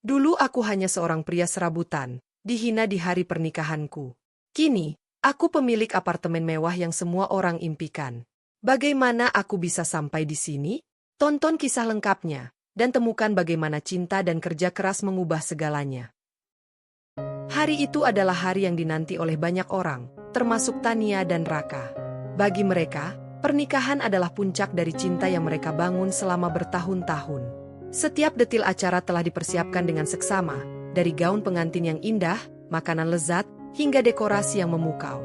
Dulu aku hanya seorang pria serabutan, dihina di hari pernikahanku. Kini, aku pemilik apartemen mewah yang semua orang impikan. Bagaimana aku bisa sampai di sini? Tonton kisah lengkapnya, dan temukan bagaimana cinta dan kerja keras mengubah segalanya. Hari itu adalah hari yang dinanti oleh banyak orang, termasuk Tania dan Raka. Bagi mereka, pernikahan adalah puncak dari cinta yang mereka bangun selama bertahun-tahun. Setiap detil acara telah dipersiapkan dengan seksama, dari gaun pengantin yang indah, makanan lezat, hingga dekorasi yang memukau.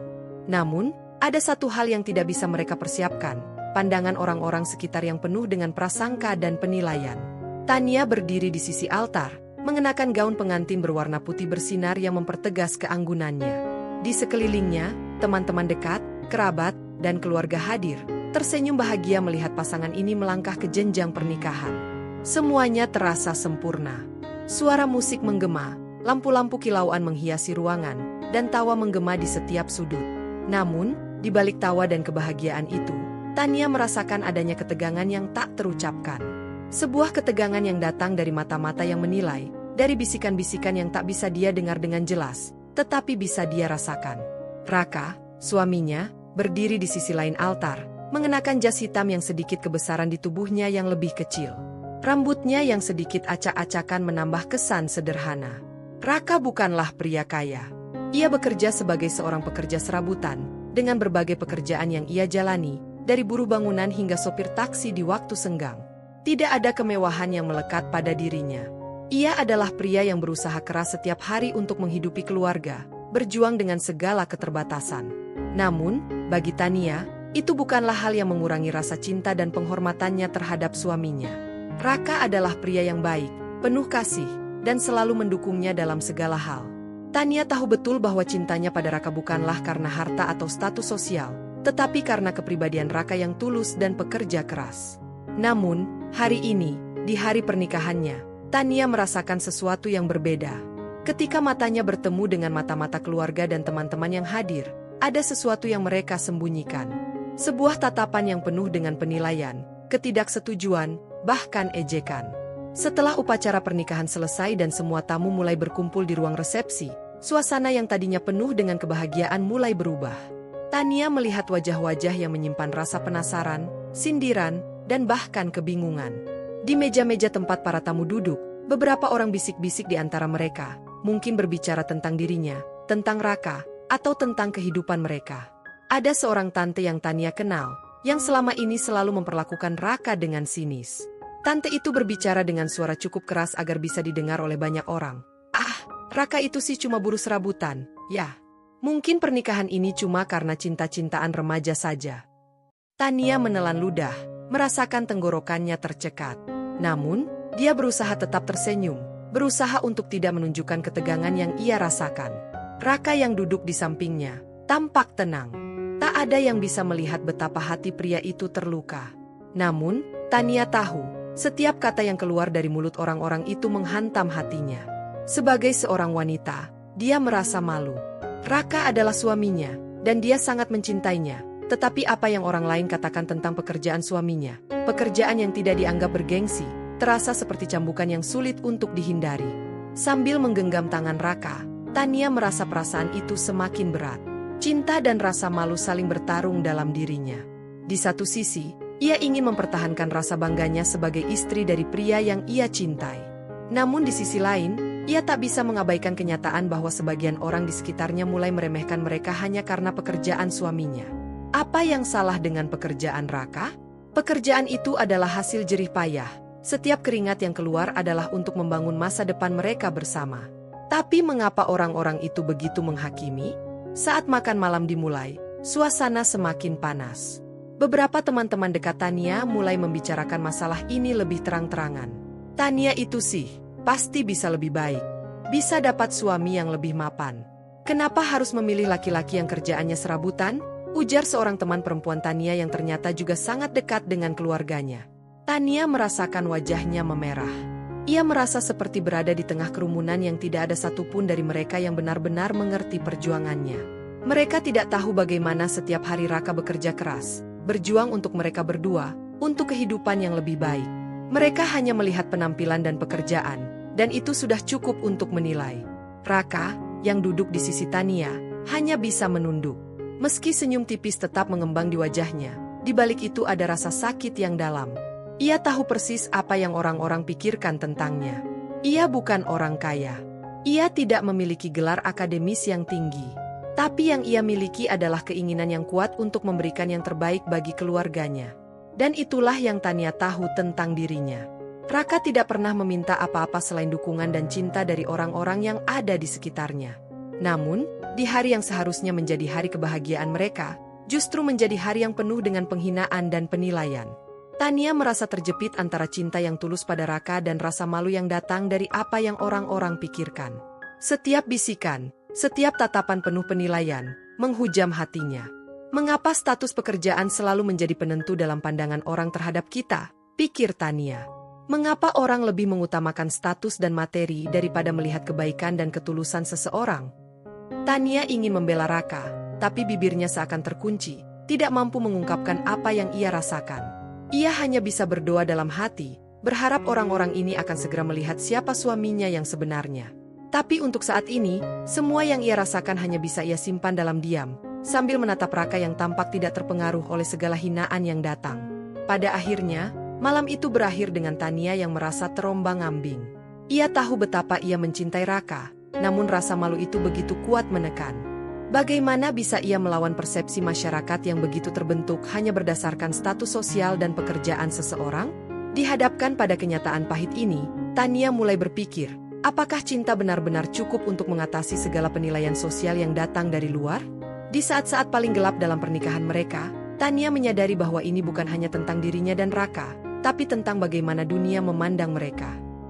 Namun, ada satu hal yang tidak bisa mereka persiapkan, pandangan orang-orang sekitar yang penuh dengan prasangka dan penilaian. Tania berdiri di sisi altar, mengenakan gaun pengantin berwarna putih bersinar yang mempertegas keanggunannya. Di sekelilingnya, teman-teman dekat, kerabat, dan keluarga hadir, tersenyum bahagia melihat pasangan ini melangkah ke jenjang pernikahan. Semuanya terasa sempurna. Suara musik menggema, lampu-lampu kilauan menghiasi ruangan, dan tawa menggema di setiap sudut. Namun, di balik tawa dan kebahagiaan itu, Tania merasakan adanya ketegangan yang tak terucapkan. Sebuah ketegangan yang datang dari mata-mata yang menilai, dari bisikan-bisikan yang tak bisa dia dengar dengan jelas, tetapi bisa dia rasakan. Raka, suaminya, berdiri di sisi lain altar, mengenakan jas hitam yang sedikit kebesaran di tubuhnya yang lebih kecil. Rambutnya yang sedikit acak-acakan menambah kesan sederhana. Raka bukanlah pria kaya. Ia bekerja sebagai seorang pekerja serabutan, dengan berbagai pekerjaan yang ia jalani, dari buruh bangunan hingga sopir taksi di waktu senggang. Tidak ada kemewahan yang melekat pada dirinya. Ia adalah pria yang berusaha keras setiap hari untuk menghidupi keluarga, berjuang dengan segala keterbatasan. Namun, bagi Tania, itu bukanlah hal yang mengurangi rasa cinta dan penghormatannya terhadap suaminya. Raka adalah pria yang baik, penuh kasih, dan selalu mendukungnya dalam segala hal. Tania tahu betul bahwa cintanya pada Raka bukanlah karena harta atau status sosial, tetapi karena kepribadian Raka yang tulus dan pekerja keras. Namun, hari ini, di hari pernikahannya, Tania merasakan sesuatu yang berbeda. Ketika matanya bertemu dengan mata-mata keluarga dan teman-teman yang hadir, ada sesuatu yang mereka sembunyikan. Sebuah tatapan yang penuh dengan penilaian, ketidaksetujuan, bahkan ejekan. Setelah upacara pernikahan selesai dan semua tamu mulai berkumpul di ruang resepsi, suasana yang tadinya penuh dengan kebahagiaan mulai berubah. Tania melihat wajah-wajah yang menyimpan rasa penasaran, sindiran, dan bahkan kebingungan. Di meja-meja tempat para tamu duduk, beberapa orang bisik-bisik di antara mereka, mungkin berbicara tentang dirinya, tentang Raka, atau tentang kehidupan mereka. Ada seorang tante yang Tania kenal, yang selama ini selalu memperlakukan Raka dengan sinis. Tante itu berbicara dengan suara cukup keras agar bisa didengar oleh banyak orang. Raka itu sih cuma buruh serabutan, ya. Mungkin pernikahan ini cuma karena cinta-cintaan remaja saja. Tania menelan ludah, merasakan tenggorokannya tercekat. Namun, dia berusaha tetap tersenyum, berusaha untuk tidak menunjukkan ketegangan yang ia rasakan. Raka yang duduk di sampingnya, tampak tenang. Tak ada yang bisa melihat betapa hati pria itu terluka. Namun, Tania tahu, setiap kata yang keluar dari mulut orang-orang itu menghantam hatinya. Sebagai seorang wanita, dia merasa malu. Raka adalah suaminya, dan dia sangat mencintainya. Tetapi apa yang orang lain katakan tentang pekerjaan suaminya, pekerjaan yang tidak dianggap bergengsi, terasa seperti cambukan yang sulit untuk dihindari. Sambil menggenggam tangan Raka, Tania merasa perasaan itu semakin berat. Cinta dan rasa malu saling bertarung dalam dirinya. Di satu sisi, ia ingin mempertahankan rasa bangganya sebagai istri dari pria yang ia cintai. Namun di sisi lain, ia tak bisa mengabaikan kenyataan bahwa sebagian orang di sekitarnya mulai meremehkan mereka hanya karena pekerjaan suaminya. Apa yang salah dengan pekerjaan Raka? Pekerjaan itu adalah hasil jerih payah. Setiap keringat yang keluar adalah untuk membangun masa depan mereka bersama. Tapi mengapa orang-orang itu begitu menghakimi? Saat makan malam dimulai, suasana semakin panas. Beberapa teman-teman dekat Tania mulai membicarakan masalah ini lebih terang-terangan. Tania itu sih, pasti bisa lebih baik. Bisa dapat suami yang lebih mapan. Kenapa harus memilih laki-laki yang kerjaannya serabutan? Ujar seorang teman perempuan Tania yang ternyata juga sangat dekat dengan keluarganya. Tania merasakan wajahnya memerah. Ia merasa seperti berada di tengah kerumunan yang tidak ada satupun dari mereka yang benar-benar mengerti perjuangannya. Mereka tidak tahu bagaimana setiap hari Raka bekerja keras, berjuang untuk mereka berdua, untuk kehidupan yang lebih baik. Mereka hanya melihat penampilan dan pekerjaan, dan itu sudah cukup untuk menilai. Raka, yang duduk di sisi Tania, hanya bisa menunduk. Meski senyum tipis tetap mengembang di wajahnya, di balik itu ada rasa sakit yang dalam. Ia tahu persis apa yang orang-orang pikirkan tentangnya. Ia bukan orang kaya. Ia tidak memiliki gelar akademis yang tinggi. Tapi yang ia miliki adalah keinginan yang kuat untuk memberikan yang terbaik bagi keluarganya. Dan itulah yang Tania tahu tentang dirinya. Raka tidak pernah meminta apa-apa selain dukungan dan cinta dari orang-orang yang ada di sekitarnya. Namun, di hari yang seharusnya menjadi hari kebahagiaan mereka, justru menjadi hari yang penuh dengan penghinaan dan penilaian. Tania merasa terjepit antara cinta yang tulus pada Raka dan rasa malu yang datang dari apa yang orang-orang pikirkan. Setiap bisikan, setiap tatapan penuh penilaian, menghujam hatinya. Mengapa status pekerjaan selalu menjadi penentu dalam pandangan orang terhadap kita? Pikir Tania. Mengapa orang lebih mengutamakan status dan materi daripada melihat kebaikan dan ketulusan seseorang? Tania ingin membela Raka, tapi bibirnya seakan terkunci, tidak mampu mengungkapkan apa yang ia rasakan. Ia hanya bisa berdoa dalam hati, berharap orang-orang ini akan segera melihat siapa suaminya yang sebenarnya. Tapi untuk saat ini, semua yang ia rasakan hanya bisa ia simpan dalam diam, sambil menatap Raka yang tampak tidak terpengaruh oleh segala hinaan yang datang. Pada akhirnya, malam itu berakhir dengan Tania yang merasa terombang-ambing. Ia tahu betapa ia mencintai Raka, namun rasa malu itu begitu kuat menekan. Bagaimana bisa ia melawan persepsi masyarakat yang begitu terbentuk hanya berdasarkan status sosial dan pekerjaan seseorang? Dihadapkan pada kenyataan pahit ini, Tania mulai berpikir, apakah cinta benar-benar cukup untuk mengatasi segala penilaian sosial yang datang dari luar? Di saat-saat paling gelap dalam pernikahan mereka, Tania menyadari bahwa ini bukan hanya tentang dirinya dan Raka, tapi tentang bagaimana dunia memandang mereka.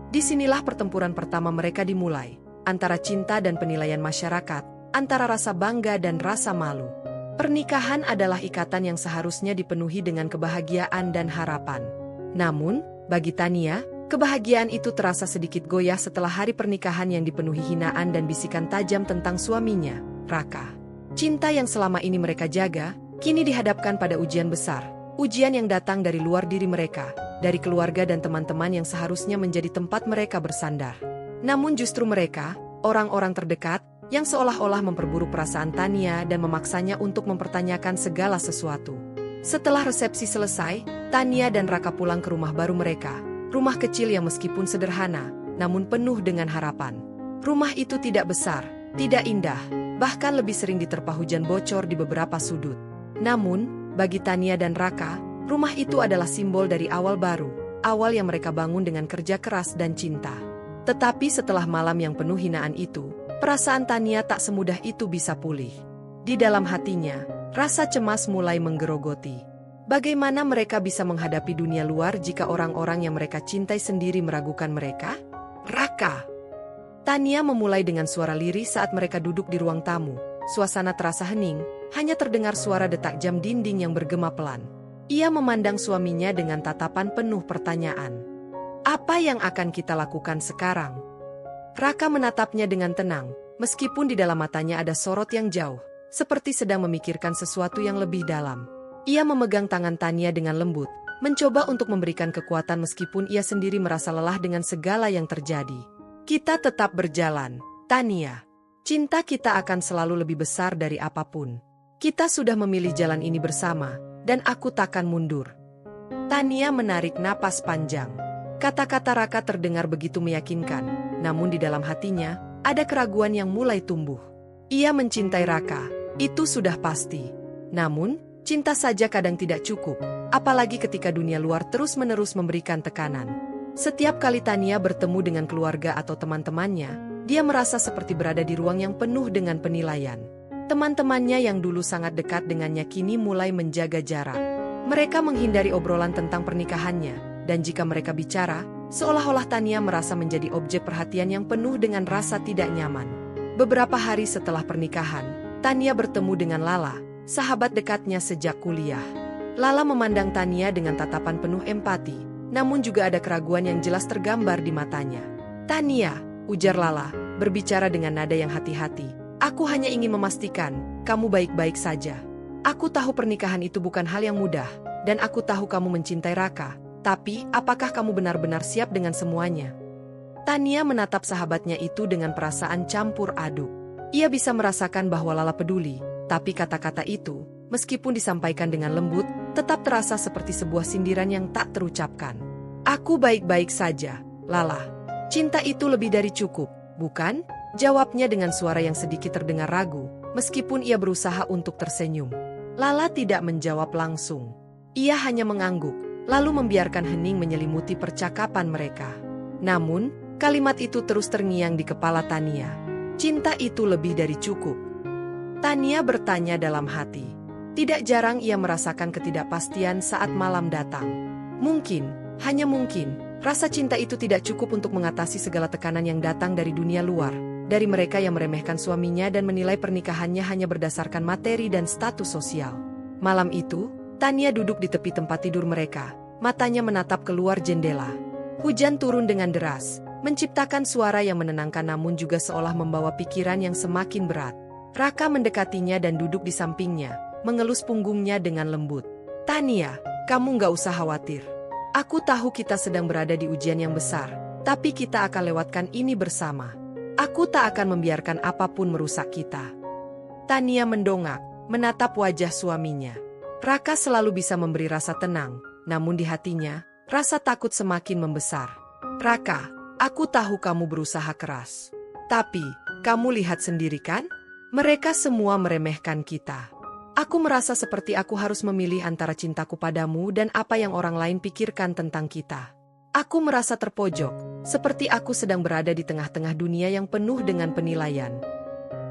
Disinilah pertempuran pertama mereka dimulai, antara cinta dan penilaian masyarakat, antara rasa bangga dan rasa malu. Pernikahan adalah ikatan yang seharusnya dipenuhi dengan kebahagiaan dan harapan. Namun, bagi Tania, kebahagiaan itu terasa sedikit goyah setelah hari pernikahan yang dipenuhi hinaan dan bisikan tajam tentang suaminya, Raka. Cinta yang selama ini mereka jaga, kini dihadapkan pada ujian besar, ujian yang datang dari luar diri mereka, dari keluarga dan teman-teman yang seharusnya menjadi tempat mereka bersandar. Namun justru mereka, orang-orang terdekat, yang seolah-olah memperburuk perasaan Tania dan memaksanya untuk mempertanyakan segala sesuatu. Setelah resepsi selesai, Tania dan Raka pulang ke rumah baru mereka, rumah kecil yang meskipun sederhana, namun penuh dengan harapan. Rumah itu tidak besar, tidak indah, bahkan lebih sering diterpa hujan bocor di beberapa sudut. Namun, bagi Tania dan Raka, rumah itu adalah simbol dari awal baru, awal yang mereka bangun dengan kerja keras dan cinta. Tetapi setelah malam yang penuh hinaan itu, perasaan Tania tak semudah itu bisa pulih. Di dalam hatinya, rasa cemas mulai menggerogoti. Bagaimana mereka bisa menghadapi dunia luar jika orang-orang yang mereka cintai sendiri meragukan mereka? Raka! Tania memulai dengan suara lirih saat mereka duduk di ruang tamu. Suasana terasa hening, hanya terdengar suara detak jam dinding yang bergema pelan. Ia memandang suaminya dengan tatapan penuh pertanyaan. Apa yang akan kita lakukan sekarang? Raka menatapnya dengan tenang, meskipun di dalam matanya ada sorot yang jauh, seperti sedang memikirkan sesuatu yang lebih dalam. Ia memegang tangan Tania dengan lembut, mencoba untuk memberikan kekuatan meskipun ia sendiri merasa lelah dengan segala yang terjadi. Kita tetap berjalan, Tania. Cinta kita akan selalu lebih besar dari apapun. Kita sudah memilih jalan ini bersama, dan aku takkan mundur. Tania menarik napas panjang. Kata-kata Raka terdengar begitu meyakinkan, namun di dalam hatinya, ada keraguan yang mulai tumbuh. Ia mencintai Raka, itu sudah pasti. Namun, cinta saja kadang tidak cukup, apalagi ketika dunia luar terus-menerus memberikan tekanan. Setiap kali Tania bertemu dengan keluarga atau teman-temannya, dia merasa seperti berada di ruang yang penuh dengan penilaian. Teman-temannya yang dulu sangat dekat dengannya kini mulai menjaga jarak. Mereka menghindari obrolan tentang pernikahannya, dan jika mereka bicara, seolah-olah Tania merasa menjadi objek perhatian yang penuh dengan rasa tidak nyaman. Beberapa hari setelah pernikahan, Tania bertemu dengan Lala, sahabat dekatnya sejak kuliah. Lala memandang Tania dengan tatapan penuh empati, namun juga ada keraguan yang jelas tergambar di matanya. Tania, ujar Lala, berbicara dengan nada yang hati-hati, aku hanya ingin memastikan, kamu baik-baik saja. Aku tahu pernikahan itu bukan hal yang mudah, dan aku tahu kamu mencintai Raka. Tapi, apakah kamu benar-benar siap dengan semuanya? Tania menatap sahabatnya itu dengan perasaan campur aduk. Ia bisa merasakan bahwa Lala peduli, tapi kata-kata itu, meskipun disampaikan dengan lembut, tetap terasa seperti sebuah sindiran yang tak terucapkan. Aku baik-baik saja, Lala. Cinta itu lebih dari cukup, bukan? Jawabnya dengan suara yang sedikit terdengar ragu, meskipun ia berusaha untuk tersenyum. Lala tidak menjawab langsung. Ia hanya mengangguk, lalu membiarkan hening menyelimuti percakapan mereka. Namun, kalimat itu terus terngiang di kepala Tania. Cinta itu lebih dari cukup. Tania bertanya dalam hati. Tidak jarang ia merasakan ketidakpastian saat malam datang. Mungkin, hanya mungkin, rasa cinta itu tidak cukup untuk mengatasi segala tekanan yang datang dari dunia luar, dari mereka yang meremehkan suaminya dan menilai pernikahannya hanya berdasarkan materi dan status sosial. Malam itu, Tania duduk di tepi tempat tidur mereka, matanya menatap keluar jendela. Hujan turun dengan deras, menciptakan suara yang menenangkan namun juga seolah membawa pikiran yang semakin berat. Raka mendekatinya dan duduk di sampingnya, mengelus punggungnya dengan lembut. Tania, kamu nggak usah khawatir. Aku tahu kita sedang berada di ujian yang besar, tapi kita akan lewatkan ini bersama. Aku tak akan membiarkan apapun merusak kita. Tania mendongak, menatap wajah suaminya. Raka selalu bisa memberi rasa tenang, namun di hatinya, rasa takut semakin membesar. Raka, aku tahu kamu berusaha keras. Tapi, kamu lihat sendiri kan? Mereka semua meremehkan kita. Aku merasa seperti aku harus memilih antara cintaku padamu dan apa yang orang lain pikirkan tentang kita. Aku merasa terpojok, seperti aku sedang berada di tengah-tengah dunia yang penuh dengan penilaian.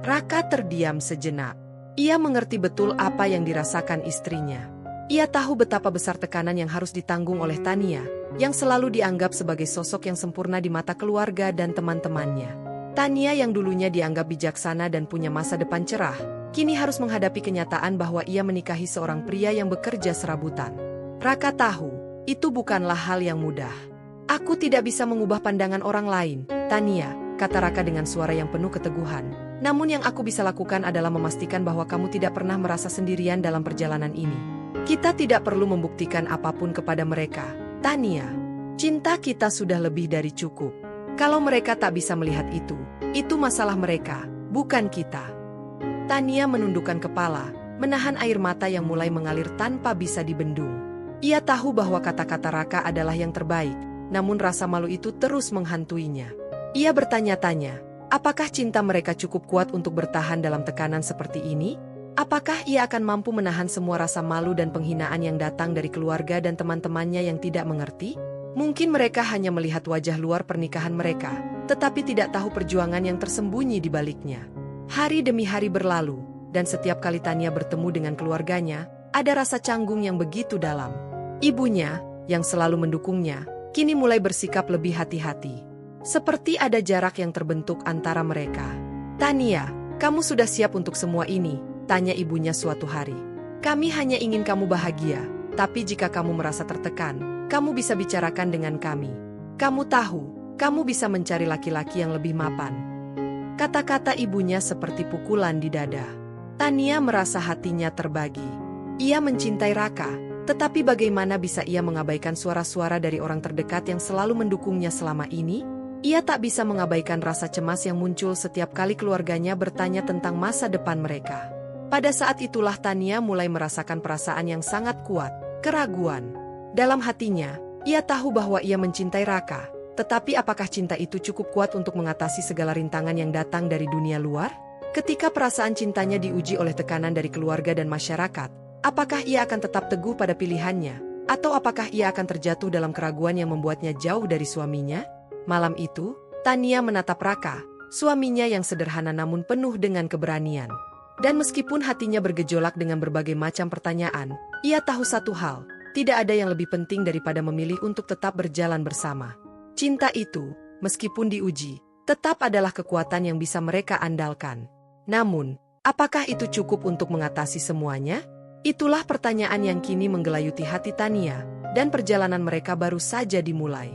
Raka terdiam sejenak. Ia mengerti betul apa yang dirasakan istrinya. Ia tahu betapa besar tekanan yang harus ditanggung oleh Tania, yang selalu dianggap sebagai sosok yang sempurna di mata keluarga dan teman-temannya. Tania yang dulunya dianggap bijaksana dan punya masa depan cerah, kini harus menghadapi kenyataan bahwa ia menikahi seorang pria yang bekerja serabutan. Raka tahu, itu bukanlah hal yang mudah. Aku tidak bisa mengubah pandangan orang lain, Tania, kata Raka dengan suara yang penuh keteguhan. Namun yang aku bisa lakukan adalah memastikan bahwa kamu tidak pernah merasa sendirian dalam perjalanan ini. Kita tidak perlu membuktikan apapun kepada mereka, Tania. Cinta kita sudah lebih dari cukup. Kalau mereka tak bisa melihat itu masalah mereka, bukan kita. Tania menundukkan kepala, menahan air mata yang mulai mengalir tanpa bisa dibendung. Ia tahu bahwa kata-kata Raka adalah yang terbaik, namun rasa malu itu terus menghantuinya. Ia bertanya-tanya, apakah cinta mereka cukup kuat untuk bertahan dalam tekanan seperti ini? Apakah ia akan mampu menahan semua rasa malu dan penghinaan yang datang dari keluarga dan teman-temannya yang tidak mengerti? Mungkin mereka hanya melihat wajah luar pernikahan mereka, tetapi tidak tahu perjuangan yang tersembunyi di baliknya. Hari demi hari berlalu, dan setiap kali Tania bertemu dengan keluarganya, ada rasa canggung yang begitu dalam. Ibunya, yang selalu mendukungnya, kini mulai bersikap lebih hati-hati. Seperti ada jarak yang terbentuk antara mereka. Tania, kamu sudah siap untuk semua ini? Tanya ibunya suatu hari. Kami hanya ingin kamu bahagia, tapi jika kamu merasa tertekan, kamu bisa bicarakan dengan kami. Kamu tahu, kamu bisa mencari laki-laki yang lebih mapan. Kata-kata ibunya seperti pukulan di dada. Tania merasa hatinya terbagi. Ia mencintai Raka, tetapi bagaimana bisa ia mengabaikan suara-suara dari orang terdekat yang selalu mendukungnya selama ini? Ia tak bisa mengabaikan rasa cemas yang muncul setiap kali keluarganya bertanya tentang masa depan mereka. Pada saat itulah Tania mulai merasakan perasaan yang sangat kuat, keraguan. Dalam hatinya, ia tahu bahwa ia mencintai Raka, tetapi apakah cinta itu cukup kuat untuk mengatasi segala rintangan yang datang dari dunia luar? Ketika perasaan cintanya diuji oleh tekanan dari keluarga dan masyarakat, apakah ia akan tetap teguh pada pilihannya? Atau apakah ia akan terjatuh dalam keraguan yang membuatnya jauh dari suaminya? Malam itu, Tania menatap Raka, suaminya yang sederhana namun penuh dengan keberanian. Dan meskipun hatinya bergejolak dengan berbagai macam pertanyaan, ia tahu satu hal, tidak ada yang lebih penting daripada memilih untuk tetap berjalan bersama. Cinta itu, meskipun diuji, tetap adalah kekuatan yang bisa mereka andalkan. Namun, apakah itu cukup untuk mengatasi semuanya? Itulah pertanyaan yang kini menggelayuti hati Tania, dan perjalanan mereka baru saja dimulai.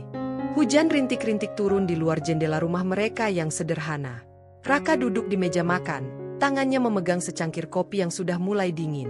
Hujan rintik-rintik turun di luar jendela rumah mereka yang sederhana. Raka duduk di meja makan, tangannya memegang secangkir kopi yang sudah mulai dingin.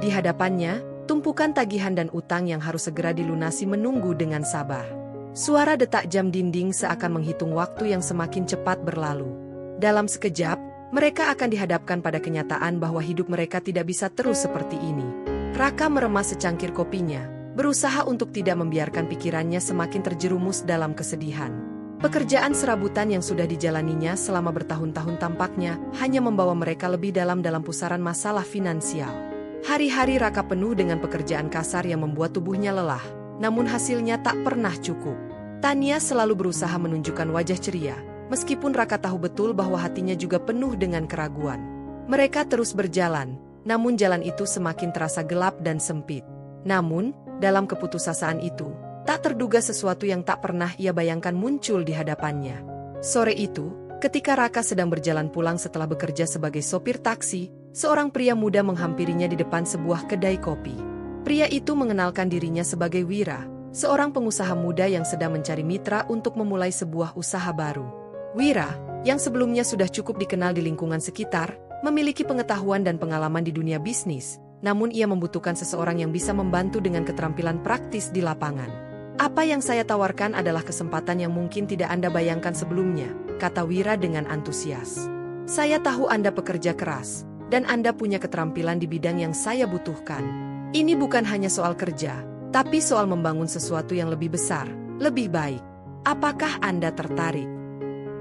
Di hadapannya, tumpukan tagihan dan utang yang harus segera dilunasi menunggu dengan sabar. Suara detak jam dinding seakan menghitung waktu yang semakin cepat berlalu. Dalam sekejap, mereka akan dihadapkan pada kenyataan bahwa hidup mereka tidak bisa terus seperti ini. Raka meremas secangkir kopinya, berusaha untuk tidak membiarkan pikirannya semakin terjerumus dalam kesedihan. Pekerjaan serabutan yang sudah dijalaninya selama bertahun-tahun tampaknya hanya membawa mereka lebih dalam pusaran masalah finansial. Hari-hari Raka penuh dengan pekerjaan kasar yang membuat tubuhnya lelah, namun hasilnya tak pernah cukup. Tania selalu berusaha menunjukkan wajah ceria, meskipun Raka tahu betul bahwa hatinya juga penuh dengan keraguan. Mereka terus berjalan, namun jalan itu semakin terasa gelap dan sempit. Namun, dalam keputusasaan itu, tak terduga sesuatu yang tak pernah ia bayangkan muncul di hadapannya. Sore itu, ketika Raka sedang berjalan pulang setelah bekerja sebagai sopir taksi, seorang pria muda menghampirinya di depan sebuah kedai kopi. Pria itu mengenalkan dirinya sebagai Wira, seorang pengusaha muda yang sedang mencari mitra untuk memulai sebuah usaha baru. Wira, yang sebelumnya sudah cukup dikenal di lingkungan sekitar, memiliki pengetahuan dan pengalaman di dunia bisnis, namun ia membutuhkan seseorang yang bisa membantu dengan keterampilan praktis di lapangan. Apa yang saya tawarkan adalah kesempatan yang mungkin tidak Anda bayangkan sebelumnya, kata Wira dengan antusias. Saya tahu Anda pekerja keras, dan Anda punya keterampilan di bidang yang saya butuhkan. Ini bukan hanya soal kerja, tapi soal membangun sesuatu yang lebih besar, lebih baik. Apakah Anda tertarik?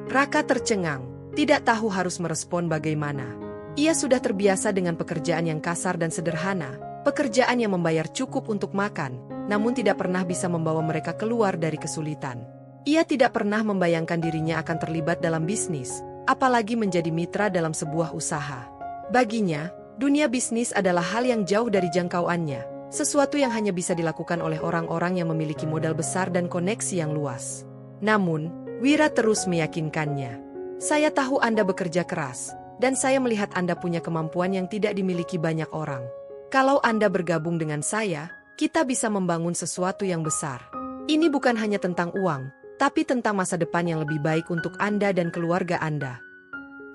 Raka tercengang, tidak tahu harus merespon bagaimana. Ia sudah terbiasa dengan pekerjaan yang kasar dan sederhana, pekerjaan yang membayar cukup untuk makan, namun tidak pernah bisa membawa mereka keluar dari kesulitan. Ia tidak pernah membayangkan dirinya akan terlibat dalam bisnis, apalagi menjadi mitra dalam sebuah usaha. Baginya, dunia bisnis adalah hal yang jauh dari jangkauannya, sesuatu yang hanya bisa dilakukan oleh orang-orang yang memiliki modal besar dan koneksi yang luas. Namun, Wira terus meyakinkannya. Saya tahu Anda bekerja keras, dan saya melihat Anda punya kemampuan yang tidak dimiliki banyak orang. Kalau Anda bergabung dengan saya, kita bisa membangun sesuatu yang besar. Ini bukan hanya tentang uang, tapi tentang masa depan yang lebih baik untuk Anda dan keluarga Anda.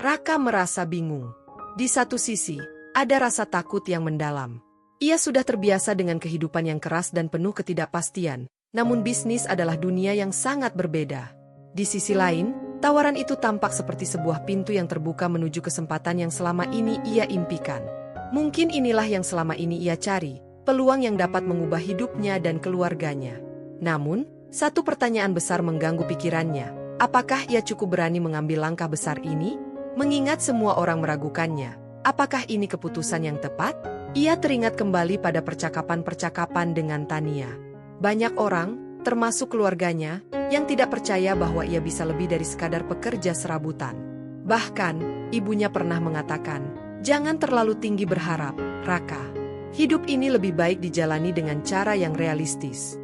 Raka merasa bingung. Di satu sisi, ada rasa takut yang mendalam. Ia sudah terbiasa dengan kehidupan yang keras dan penuh ketidakpastian, namun bisnis adalah dunia yang sangat berbeda. Di sisi lain, tawaran itu tampak seperti sebuah pintu yang terbuka menuju kesempatan yang selama ini ia impikan. Mungkin inilah yang selama ini ia cari, peluang yang dapat mengubah hidupnya dan keluarganya. Namun, satu pertanyaan besar mengganggu pikirannya. Apakah ia cukup berani mengambil langkah besar ini? Mengingat semua orang meragukannya. Apakah ini keputusan yang tepat? Ia teringat kembali pada percakapan-percakapan dengan Tania. Banyak orang, termasuk keluarganya, yang tidak percaya bahwa ia bisa lebih dari sekadar pekerja serabutan. Bahkan, ibunya pernah mengatakan, "Jangan terlalu tinggi berharap, Raka. Hidup ini lebih baik dijalani dengan cara yang realistis."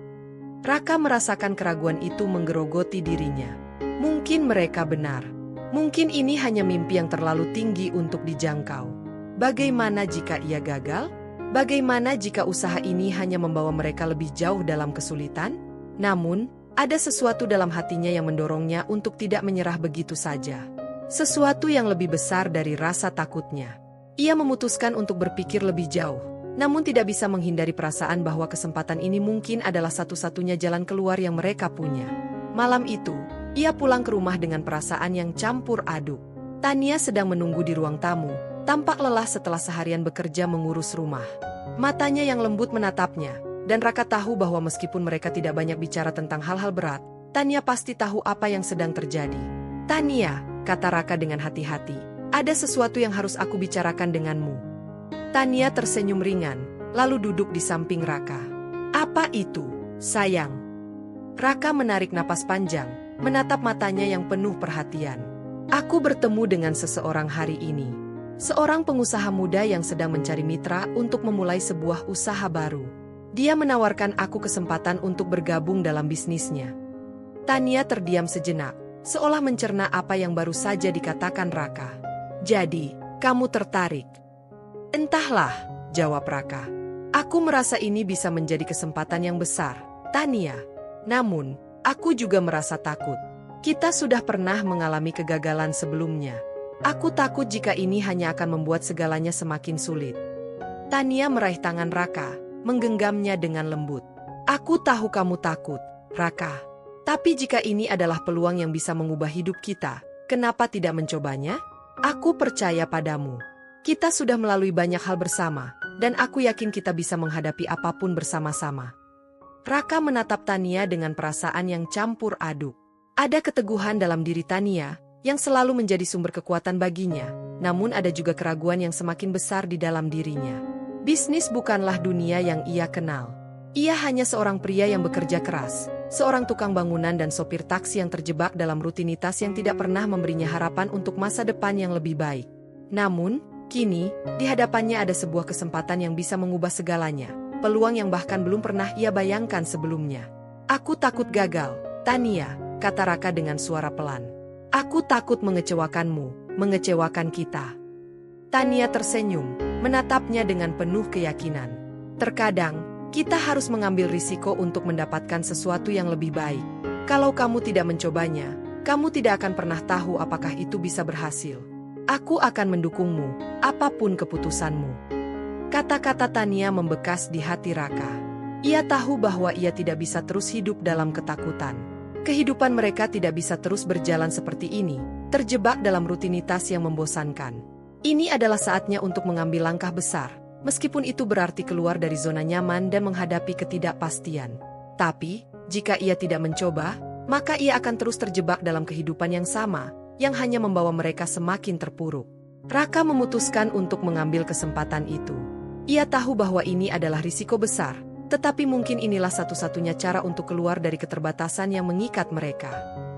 Raka merasakan keraguan itu menggerogoti dirinya. Mungkin mereka benar. Mungkin ini hanya mimpi yang terlalu tinggi untuk dijangkau. Bagaimana jika ia gagal? Bagaimana jika usaha ini hanya membawa mereka lebih jauh dalam kesulitan? Namun, ada sesuatu dalam hatinya yang mendorongnya untuk tidak menyerah begitu saja. Sesuatu yang lebih besar dari rasa takutnya. Ia memutuskan untuk berpikir lebih jauh, namun tidak bisa menghindari perasaan bahwa kesempatan ini mungkin adalah satu-satunya jalan keluar yang mereka punya. Malam itu, ia pulang ke rumah dengan perasaan yang campur aduk. Tania sedang menunggu di ruang tamu, tampak lelah setelah seharian bekerja mengurus rumah. Matanya yang lembut menatapnya, dan Raka tahu bahwa meskipun mereka tidak banyak bicara tentang hal-hal berat, Tania pasti tahu apa yang sedang terjadi. "Tania," kata Raka dengan hati-hati, "ada sesuatu yang harus aku bicarakan denganmu." Tania tersenyum ringan, lalu duduk di samping Raka. "Apa itu, sayang?" Raka menarik napas panjang, menatap matanya yang penuh perhatian. "Aku bertemu dengan seseorang hari ini. Seorang pengusaha muda yang sedang mencari mitra untuk memulai sebuah usaha baru. Dia menawarkan aku kesempatan untuk bergabung dalam bisnisnya." Tania terdiam sejenak, seolah mencerna apa yang baru saja dikatakan Raka. "Jadi, kamu tertarik?" "Entahlah," jawab Raka. "Aku merasa ini bisa menjadi kesempatan yang besar, Tania. Namun, aku juga merasa takut. Kita sudah pernah mengalami kegagalan sebelumnya. Aku takut jika ini hanya akan membuat segalanya semakin sulit." Tania meraih tangan Raka, menggenggamnya dengan lembut. "Aku tahu kamu takut, Raka. Tapi jika ini adalah peluang yang bisa mengubah hidup kita, kenapa tidak mencobanya? Aku percaya padamu. Kita sudah melalui banyak hal bersama, dan aku yakin kita bisa menghadapi apapun bersama-sama. Raka menatap Tania dengan perasaan yang campur aduk. Ada keteguhan dalam diri Tania, yang selalu menjadi sumber kekuatan baginya, namun ada juga keraguan yang semakin besar di dalam dirinya. Bisnis bukanlah dunia yang ia kenal. Ia hanya seorang pria yang bekerja keras, seorang tukang bangunan dan sopir taksi yang terjebak dalam rutinitas yang tidak pernah memberinya harapan untuk masa depan yang lebih baik. Namun, kini, di hadapannya ada sebuah kesempatan yang bisa mengubah segalanya, peluang yang bahkan belum pernah ia bayangkan sebelumnya. Aku takut gagal, Tania, kata Raka dengan suara pelan. Aku takut mengecewakanmu, mengecewakan kita. Tania tersenyum, menatapnya dengan penuh keyakinan. Terkadang, kita harus mengambil risiko untuk mendapatkan sesuatu yang lebih baik. Kalau kamu tidak mencobanya, kamu tidak akan pernah tahu apakah itu bisa berhasil. Aku akan mendukungmu, apapun keputusanmu. Kata-kata Tania membekas di hati Raka. Ia tahu bahwa ia tidak bisa terus hidup dalam ketakutan. Kehidupan mereka tidak bisa terus berjalan seperti ini, terjebak dalam rutinitas yang membosankan. Ini adalah saatnya untuk mengambil langkah besar, meskipun itu berarti keluar dari zona nyaman dan menghadapi ketidakpastian. Tapi, jika ia tidak mencoba, maka ia akan terus terjebak dalam kehidupan yang sama, yang hanya membawa mereka semakin terpuruk. Raka memutuskan untuk mengambil kesempatan itu. Ia tahu bahwa ini adalah risiko besar, tetapi mungkin inilah satu-satunya cara untuk keluar dari keterbatasan yang mengikat mereka.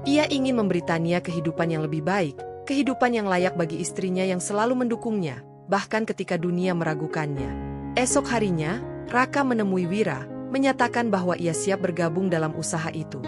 Ia ingin memberi Tania kehidupan yang lebih baik, kehidupan yang layak bagi istrinya yang selalu mendukungnya, bahkan ketika dunia meragukannya. Esok harinya, Raka menemui Wira, menyatakan bahwa ia siap bergabung dalam usaha itu.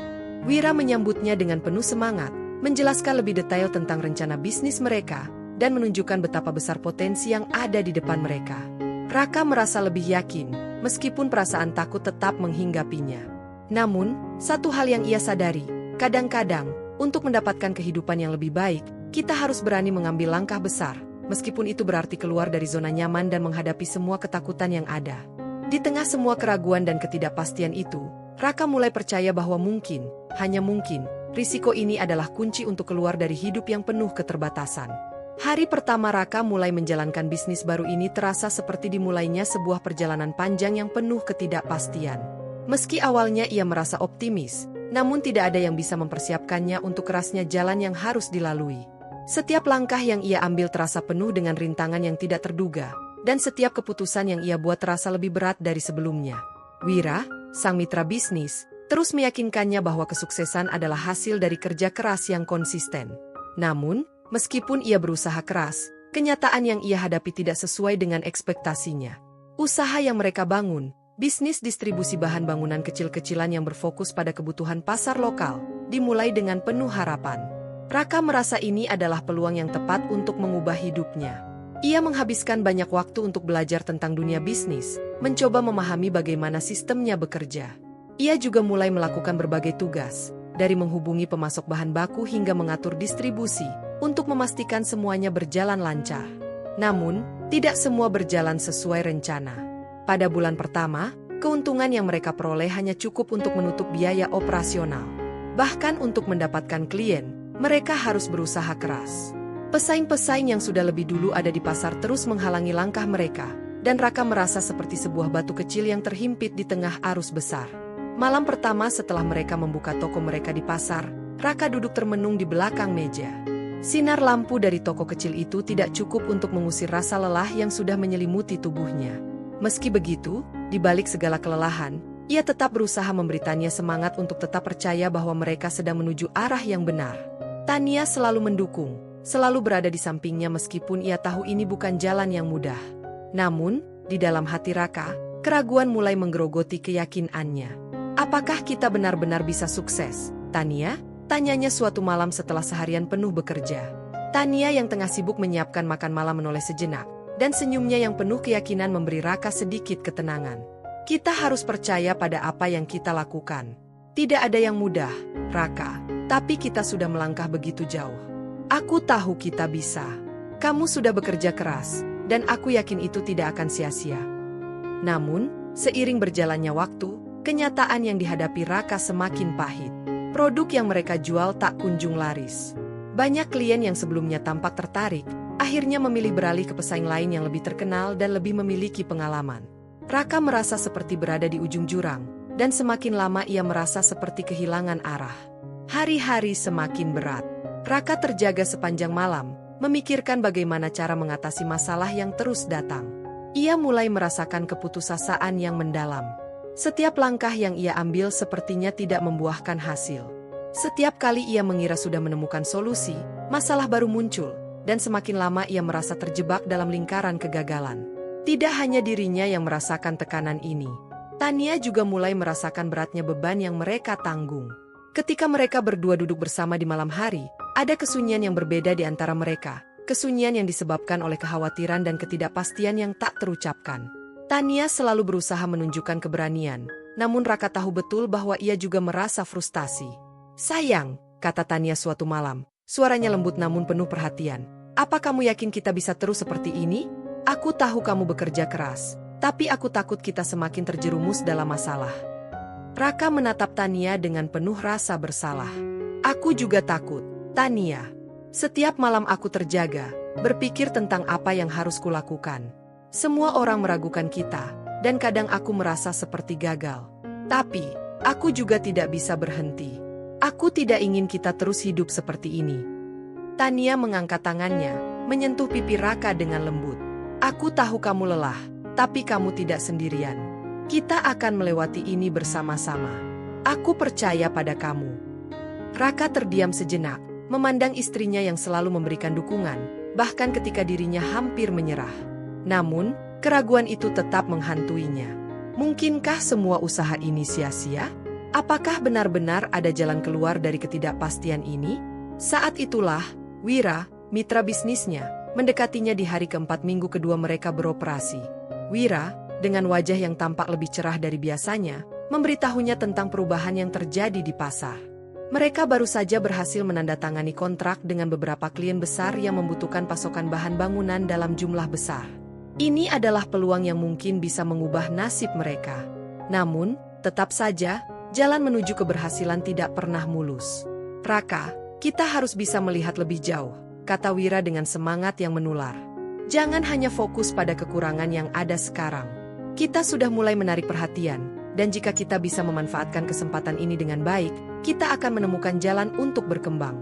Wira menyambutnya dengan penuh semangat, menjelaskan lebih detail tentang rencana bisnis mereka, dan menunjukkan betapa besar potensi yang ada di depan mereka. Raka merasa lebih yakin, meskipun perasaan takut tetap menghinggapinya. Namun, satu hal yang ia sadari, kadang-kadang, untuk mendapatkan kehidupan yang lebih baik, kita harus berani mengambil langkah besar, meskipun itu berarti keluar dari zona nyaman dan menghadapi semua ketakutan yang ada. Di tengah semua keraguan dan ketidakpastian itu, Raka mulai percaya bahwa mungkin, hanya mungkin, risiko ini adalah kunci untuk keluar dari hidup yang penuh keterbatasan. Hari pertama Raka mulai menjalankan bisnis baru ini terasa seperti dimulainya sebuah perjalanan panjang yang penuh ketidakpastian. Meski awalnya ia merasa optimis, namun tidak ada yang bisa mempersiapkannya untuk kerasnya jalan yang harus dilalui. Setiap langkah yang ia ambil terasa penuh dengan rintangan yang tidak terduga, dan setiap keputusan yang ia buat terasa lebih berat dari sebelumnya. Wira, sang mitra bisnis, terus meyakinkannya bahwa kesuksesan adalah hasil dari kerja keras yang konsisten. Namun, meskipun ia berusaha keras, kenyataan yang ia hadapi tidak sesuai dengan ekspektasinya. Usaha yang mereka bangun, bisnis distribusi bahan bangunan kecil-kecilan yang berfokus pada kebutuhan pasar lokal, dimulai dengan penuh harapan. Raka merasa ini adalah peluang yang tepat untuk mengubah hidupnya. Ia menghabiskan banyak waktu untuk belajar tentang dunia bisnis, mencoba memahami bagaimana sistemnya bekerja. Ia juga mulai melakukan berbagai tugas, dari menghubungi pemasok bahan baku hingga mengatur distribusi, untuk memastikan semuanya berjalan lancar. Namun, tidak semua berjalan sesuai rencana. Pada bulan pertama, keuntungan yang mereka peroleh hanya cukup untuk menutup biaya operasional. Bahkan untuk mendapatkan klien, mereka harus berusaha keras. Pesaing-pesaing yang sudah lebih dulu ada di pasar terus menghalangi langkah mereka, dan Raka merasa seperti sebuah batu kecil yang terhimpit di tengah arus besar. Malam pertama setelah mereka membuka toko mereka di pasar, Raka duduk termenung di belakang meja. Sinar lampu dari toko kecil itu tidak cukup untuk mengusir rasa lelah yang sudah menyelimuti tubuhnya. Meski begitu, di balik segala kelelahan, ia tetap berusaha memberi Tania semangat untuk tetap percaya bahwa mereka sedang menuju arah yang benar. Tania selalu mendukung, selalu berada di sampingnya meskipun ia tahu ini bukan jalan yang mudah. Namun, di dalam hati Raka, keraguan mulai menggerogoti keyakinannya. Apakah kita benar-benar bisa sukses, Tania? Tanyanya suatu malam setelah seharian penuh bekerja. Tania yang tengah sibuk menyiapkan makan malam menoleh sejenak, dan senyumnya yang penuh keyakinan memberi Raka sedikit ketenangan. Kita harus percaya pada apa yang kita lakukan. Tidak ada yang mudah, Raka, tapi kita sudah melangkah begitu jauh. Aku tahu kita bisa. Kamu sudah bekerja keras, dan aku yakin itu tidak akan sia-sia. Namun, seiring berjalannya waktu, kenyataan yang dihadapi Raka semakin pahit. Produk yang mereka jual tak kunjung laris. Banyak klien yang sebelumnya tampak tertarik, akhirnya memilih beralih ke pesaing lain yang lebih terkenal dan lebih memiliki pengalaman. Raka merasa seperti berada di ujung jurang, dan semakin lama ia merasa seperti kehilangan arah. Hari-hari semakin berat. Raka terjaga sepanjang malam, memikirkan bagaimana cara mengatasi masalah yang terus datang. Ia mulai merasakan keputusasaan yang mendalam. Setiap langkah yang ia ambil sepertinya tidak membuahkan hasil. Setiap kali ia mengira sudah menemukan solusi, masalah baru muncul, dan semakin lama ia merasa terjebak dalam lingkaran kegagalan. Tidak hanya dirinya yang merasakan tekanan ini. Tania juga mulai merasakan beratnya beban yang mereka tanggung. Ketika mereka berdua duduk bersama di malam hari, ada kesunyian yang berbeda di antara mereka. Kesunyian yang disebabkan oleh kekhawatiran dan ketidakpastian yang tak terucapkan. Tania selalu berusaha menunjukkan keberanian, namun Raka tahu betul bahwa ia juga merasa frustasi. "Sayang," kata Tania suatu malam, suaranya lembut namun penuh perhatian. "Apa kamu yakin kita bisa terus seperti ini? Aku tahu kamu bekerja keras, tapi aku takut kita semakin terjerumus dalam masalah." Raka menatap Tania dengan penuh rasa bersalah. "Aku juga takut, Tania. Setiap malam aku terjaga, berpikir tentang apa yang harus kulakukan. Semua orang meragukan kita, dan kadang aku merasa seperti gagal. Tapi, aku juga tidak bisa berhenti. Aku tidak ingin kita terus hidup seperti ini." Tania mengangkat tangannya, menyentuh pipi Raka dengan lembut. "Aku tahu kamu lelah, tapi kamu tidak sendirian. Kita akan melewati ini bersama-sama. Aku percaya pada kamu." Raka terdiam sejenak, memandang istrinya yang selalu memberikan dukungan, bahkan ketika dirinya hampir menyerah. Namun, keraguan itu tetap menghantuinya. Mungkinkah semua usaha ini sia-sia? Apakah benar-benar ada jalan keluar dari ketidakpastian ini? Saat itulah, Wira, mitra bisnisnya, mendekatinya di hari keempat minggu kedua mereka beroperasi. Wira, dengan wajah yang tampak lebih cerah dari biasanya, memberitahunya tentang perubahan yang terjadi di pasar. Mereka baru saja berhasil menandatangani kontrak dengan beberapa klien besar yang membutuhkan pasokan bahan bangunan dalam jumlah besar. Ini adalah peluang yang mungkin bisa mengubah nasib mereka. Namun, tetap saja, jalan menuju keberhasilan tidak pernah mulus. "Raka, kita harus bisa melihat lebih jauh," kata Wira dengan semangat yang menular. "Jangan hanya fokus pada kekurangan yang ada sekarang. Kita sudah mulai menarik perhatian, dan jika kita bisa memanfaatkan kesempatan ini dengan baik, kita akan menemukan jalan untuk berkembang."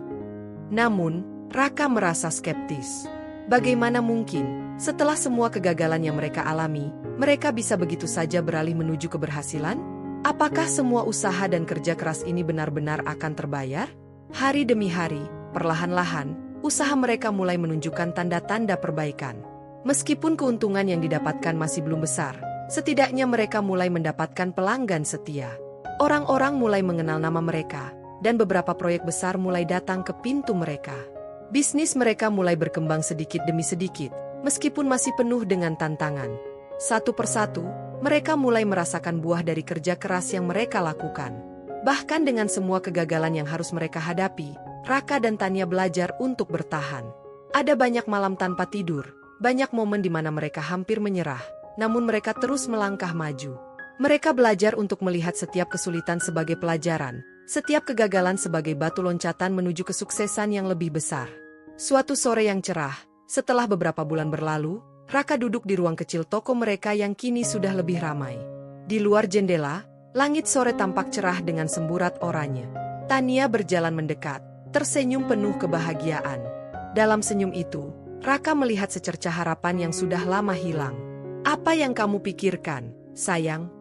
Namun, Raka merasa skeptis. Bagaimana mungkin, setelah semua kegagalan yang mereka alami, mereka bisa begitu saja beralih menuju keberhasilan? Apakah semua usaha dan kerja keras ini benar-benar akan terbayar? Hari demi hari, perlahan-lahan, usaha mereka mulai menunjukkan tanda-tanda perbaikan. Meskipun keuntungan yang didapatkan masih belum besar, setidaknya mereka mulai mendapatkan pelanggan setia. Orang-orang mulai mengenal nama mereka, dan beberapa proyek besar mulai datang ke pintu mereka. Bisnis mereka mulai berkembang sedikit demi sedikit, meskipun masih penuh dengan tantangan. Satu persatu, mereka mulai merasakan buah dari kerja keras yang mereka lakukan. Bahkan dengan semua kegagalan yang harus mereka hadapi, Raka dan Tania belajar untuk bertahan. Ada banyak malam tanpa tidur, banyak momen di mana mereka hampir menyerah, namun mereka terus melangkah maju. Mereka belajar untuk melihat setiap kesulitan sebagai pelajaran, setiap kegagalan sebagai batu loncatan menuju kesuksesan yang lebih besar. Suatu sore yang cerah, setelah beberapa bulan berlalu, Raka duduk di ruang kecil toko mereka yang kini sudah lebih ramai. Di luar jendela, langit sore tampak cerah dengan semburat oranye. Tania berjalan mendekat, tersenyum penuh kebahagiaan. Dalam senyum itu, Raka melihat secercah harapan yang sudah lama hilang. "Apa yang kamu pikirkan, sayang?"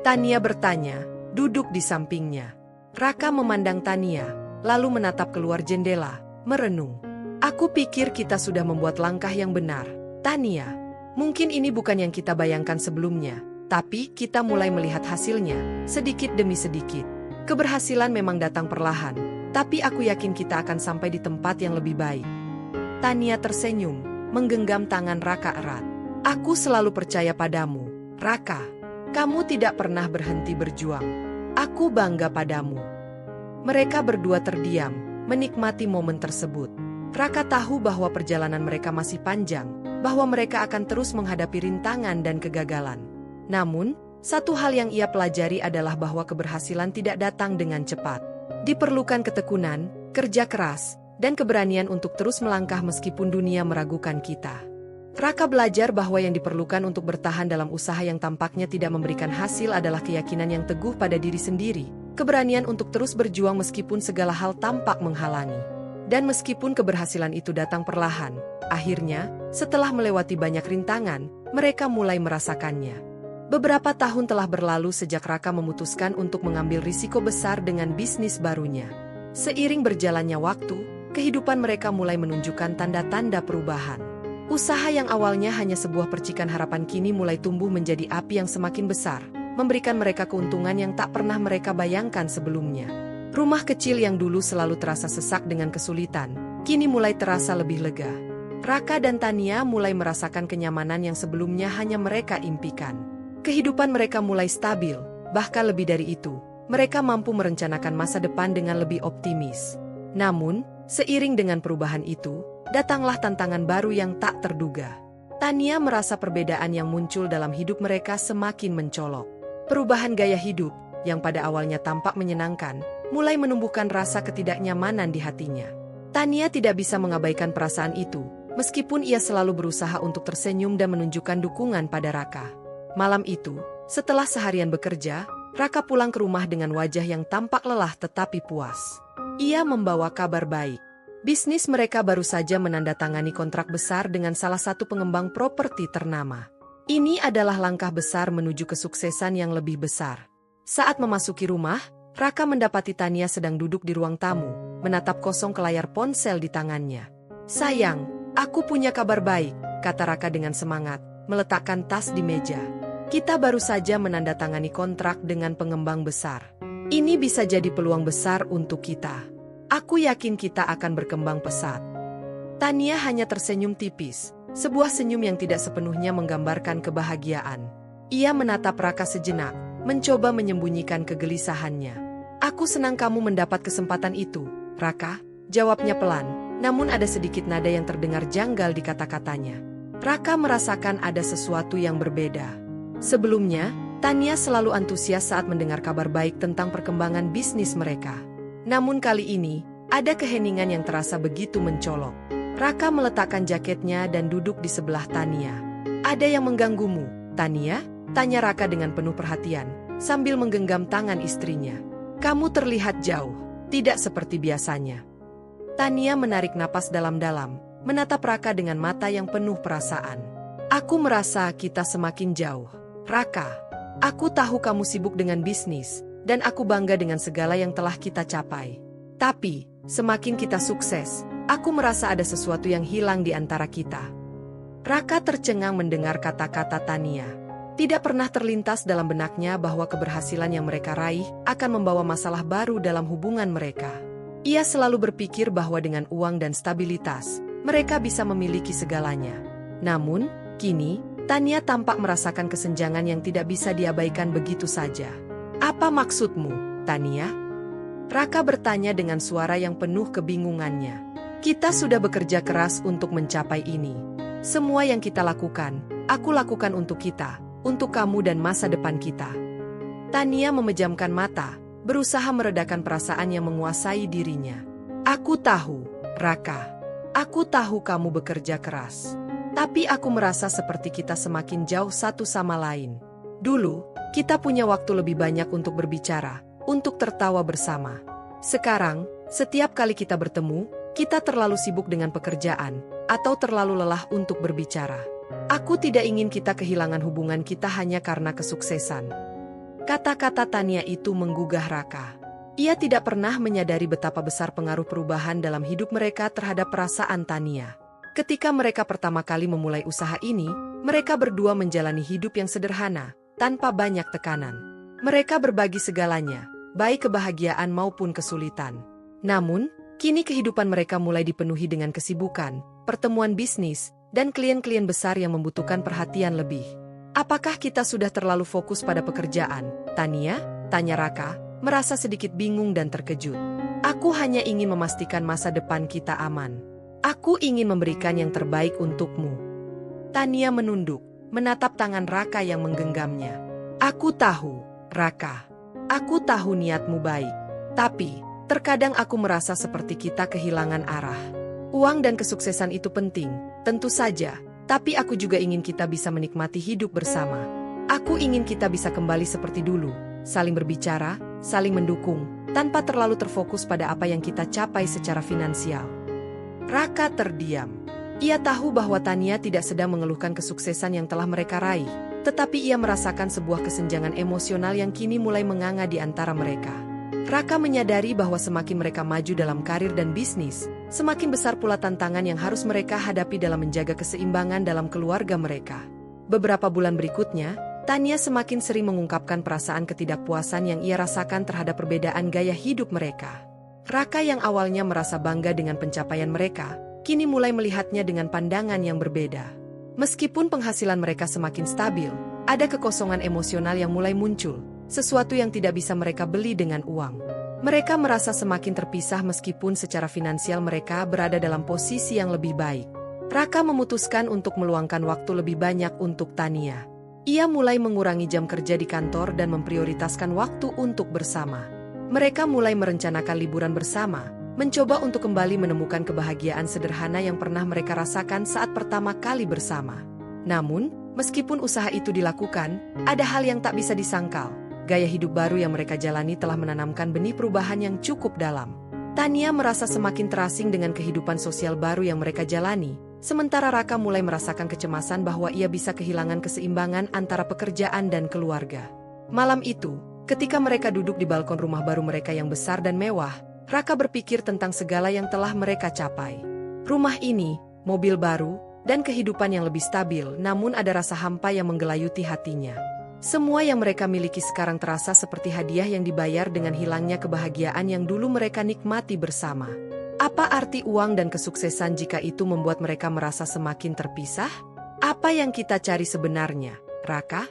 Tania bertanya, duduk di sampingnya. Raka memandang Tania, lalu menatap keluar jendela, merenung. "Aku pikir kita sudah membuat langkah yang benar, Tania. Mungkin ini bukan yang kita bayangkan sebelumnya, tapi kita mulai melihat hasilnya, sedikit demi sedikit. Keberhasilan memang datang perlahan, tapi aku yakin kita akan sampai di tempat yang lebih baik." Tania tersenyum, menggenggam tangan Raka erat. "Aku selalu percaya padamu, Raka. Kamu tidak pernah berhenti berjuang. Aku bangga padamu." Mereka berdua terdiam, menikmati momen tersebut. Raka tahu bahwa perjalanan mereka masih panjang, bahwa mereka akan terus menghadapi rintangan dan kegagalan. Namun, satu hal yang ia pelajari adalah bahwa keberhasilan tidak datang dengan cepat. Diperlukan ketekunan, kerja keras, dan keberanian untuk terus melangkah meskipun dunia meragukan kita. Raka belajar bahwa yang diperlukan untuk bertahan dalam usaha yang tampaknya tidak memberikan hasil adalah keyakinan yang teguh pada diri sendiri, keberanian untuk terus berjuang meskipun segala hal tampak menghalangi. Dan meskipun keberhasilan itu datang perlahan, akhirnya, setelah melewati banyak rintangan, mereka mulai merasakannya. Beberapa tahun telah berlalu sejak Raka memutuskan untuk mengambil risiko besar dengan bisnis barunya. Seiring berjalannya waktu, kehidupan mereka mulai menunjukkan tanda-tanda perubahan. Usaha yang awalnya hanya sebuah percikan harapan kini mulai tumbuh menjadi api yang semakin besar, memberikan mereka keuntungan yang tak pernah mereka bayangkan sebelumnya. Rumah kecil yang dulu selalu terasa sesak dengan kesulitan, kini mulai terasa lebih lega. Raka dan Tania mulai merasakan kenyamanan yang sebelumnya hanya mereka impikan. Kehidupan mereka mulai stabil, bahkan lebih dari itu, mereka mampu merencanakan masa depan dengan lebih optimis. Namun, seiring dengan perubahan itu, datanglah tantangan baru yang tak terduga. Tania merasa perbedaan yang muncul dalam hidup mereka semakin mencolok. Perubahan gaya hidup, yang pada awalnya tampak menyenangkan, mulai menumbuhkan rasa ketidaknyamanan di hatinya. Tania tidak bisa mengabaikan perasaan itu, meskipun ia selalu berusaha untuk tersenyum dan menunjukkan dukungan pada Raka. Malam itu, setelah seharian bekerja, Raka pulang ke rumah dengan wajah yang tampak lelah tetapi puas. Ia membawa kabar baik. Bisnis mereka baru saja menandatangani kontrak besar dengan salah satu pengembang properti ternama. Ini adalah langkah besar menuju kesuksesan yang lebih besar. Saat memasuki rumah, Raka mendapati Tania sedang duduk di ruang tamu, menatap kosong ke layar ponsel di tangannya. "Sayang, aku punya kabar baik," kata Raka dengan semangat, meletakkan tas di meja. "Kita baru saja menandatangani kontrak dengan pengembang besar. Ini bisa jadi peluang besar untuk kita. Aku yakin kita akan berkembang pesat." Tania hanya tersenyum tipis, sebuah senyum yang tidak sepenuhnya menggambarkan kebahagiaan. Ia menatap Raka sejenak, mencoba menyembunyikan kegelisahannya. "Aku senang kamu mendapat kesempatan itu, Raka," jawabnya pelan, namun ada sedikit nada yang terdengar janggal di kata-katanya. Raka merasakan ada sesuatu yang berbeda. Sebelumnya, Tania selalu antusias saat mendengar kabar baik tentang perkembangan bisnis mereka. Namun kali ini, ada keheningan yang terasa begitu mencolok. Raka meletakkan jaketnya dan duduk di sebelah Tania. "Ada yang mengganggumu, Tania?" tanya Raka dengan penuh perhatian, sambil menggenggam tangan istrinya. "Kamu terlihat jauh, tidak seperti biasanya." Tania menarik napas dalam-dalam, menatap Raka dengan mata yang penuh perasaan. "Aku merasa kita semakin jauh, Raka. Aku tahu kamu sibuk dengan bisnis, dan aku bangga dengan segala yang telah kita capai. Tapi, semakin kita sukses, aku merasa ada sesuatu yang hilang di antara kita." Raka tercengang mendengar kata-kata Tania. Tidak pernah terlintas dalam benaknya bahwa keberhasilan yang mereka raih akan membawa masalah baru dalam hubungan mereka. Ia selalu berpikir bahwa dengan uang dan stabilitas, mereka bisa memiliki segalanya. Namun, kini, Tania tampak merasakan kesenjangan yang tidak bisa diabaikan begitu saja. "Apa maksudmu, Tania?" Raka bertanya dengan suara yang penuh kebingungannya. "Kita sudah bekerja keras untuk mencapai ini. Semua yang kita lakukan, aku lakukan untuk kita. Untuk kamu dan masa depan kita." Tania memejamkan mata, berusaha meredakan perasaan yang menguasai dirinya. "Aku tahu, Raka. Aku tahu kamu bekerja keras. Tapi aku merasa seperti kita semakin jauh satu sama lain. Dulu, kita punya waktu lebih banyak untuk berbicara, untuk tertawa bersama. Sekarang, setiap kali kita bertemu, kita terlalu sibuk dengan pekerjaan, atau terlalu lelah untuk berbicara. Aku tidak ingin kita kehilangan hubungan kita hanya karena kesuksesan." Kata-kata Tania itu menggugah Raka. Ia tidak pernah menyadari betapa besar pengaruh perubahan dalam hidup mereka terhadap perasaan Tania. Ketika mereka pertama kali memulai usaha ini, mereka berdua menjalani hidup yang sederhana, tanpa banyak tekanan. Mereka berbagi segalanya, baik kebahagiaan maupun kesulitan. Namun, kini kehidupan mereka mulai dipenuhi dengan kesibukan, pertemuan bisnis, dan klien-klien besar yang membutuhkan perhatian lebih. "Apakah kita sudah terlalu fokus pada pekerjaan, Tania?" tanya Raka, merasa sedikit bingung dan terkejut. "Aku hanya ingin memastikan masa depan kita aman. Aku ingin memberikan yang terbaik untukmu." Tania menunduk, menatap tangan Raka yang menggenggamnya. "Aku tahu, Raka. Aku tahu niatmu baik. Tapi, Terkadang aku merasa seperti kita kehilangan arah. Uang dan kesuksesan itu penting, tentu saja, tapi aku juga ingin kita bisa menikmati hidup bersama. Aku ingin kita bisa kembali seperti dulu, saling berbicara, saling mendukung, tanpa terlalu terfokus pada apa yang kita capai secara finansial. Raka terdiam. Ia tahu bahwa Tania tidak sedang mengeluhkan kesuksesan yang telah mereka raih, tetapi ia merasakan sebuah kesenjangan emosional yang kini mulai menganga di antara mereka. Raka menyadari bahwa semakin mereka maju dalam karir dan bisnis, semakin besar pula tantangan yang harus mereka hadapi dalam menjaga keseimbangan dalam keluarga mereka. Beberapa bulan berikutnya, Tania semakin sering mengungkapkan perasaan ketidakpuasan yang ia rasakan terhadap perbedaan gaya hidup mereka. Raka yang awalnya merasa bangga dengan pencapaian mereka, kini mulai melihatnya dengan pandangan yang berbeda. Meskipun penghasilan mereka semakin stabil, ada kekosongan emosional yang mulai muncul, sesuatu yang tidak bisa mereka beli dengan uang. Mereka merasa semakin terpisah meskipun secara finansial mereka berada dalam posisi yang lebih baik. Raka memutuskan untuk meluangkan waktu lebih banyak untuk Tania. Ia mulai mengurangi jam kerja di kantor dan memprioritaskan waktu untuk bersama. Mereka mulai merencanakan liburan bersama, mencoba untuk kembali menemukan kebahagiaan sederhana yang pernah mereka rasakan saat pertama kali bersama. Namun, meskipun usaha itu dilakukan, ada hal yang tak bisa disangkal. Gaya hidup baru yang mereka jalani telah menanamkan benih perubahan yang cukup dalam. Tania merasa semakin terasing dengan kehidupan sosial baru yang mereka jalani, sementara Raka mulai merasakan kecemasan bahwa ia bisa kehilangan keseimbangan antara pekerjaan dan keluarga. Malam itu, ketika mereka duduk di balkon rumah baru mereka yang besar dan mewah, Raka berpikir tentang segala yang telah mereka capai. Rumah ini, mobil baru, dan kehidupan yang lebih stabil, namun ada rasa hampa yang menggelayuti hatinya. Semua yang mereka miliki sekarang terasa seperti hadiah yang dibayar dengan hilangnya kebahagiaan yang dulu mereka nikmati bersama. Apa arti uang dan kesuksesan jika itu membuat mereka merasa semakin terpisah? Apa yang kita cari sebenarnya, Raka?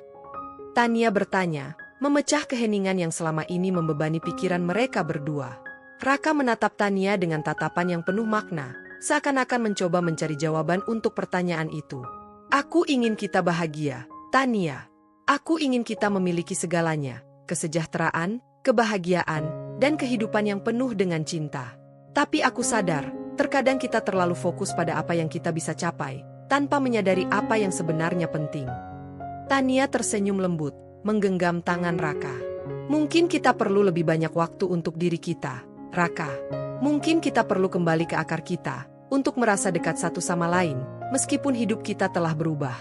Tania bertanya, memecah keheningan yang selama ini membebani pikiran mereka berdua. Raka menatap Tania dengan tatapan yang penuh makna, seakan-akan mencoba mencari jawaban untuk pertanyaan itu. Aku ingin kita bahagia, Tania. Aku ingin kita memiliki segalanya, kesejahteraan, kebahagiaan, dan kehidupan yang penuh dengan cinta. Tapi aku sadar, terkadang kita terlalu fokus pada apa yang kita bisa capai, tanpa menyadari apa yang sebenarnya penting. Tania tersenyum lembut, menggenggam tangan Raka. Mungkin kita perlu lebih banyak waktu untuk diri kita, Raka. Mungkin kita perlu kembali ke akar kita, untuk merasa dekat satu sama lain, meskipun hidup kita telah berubah.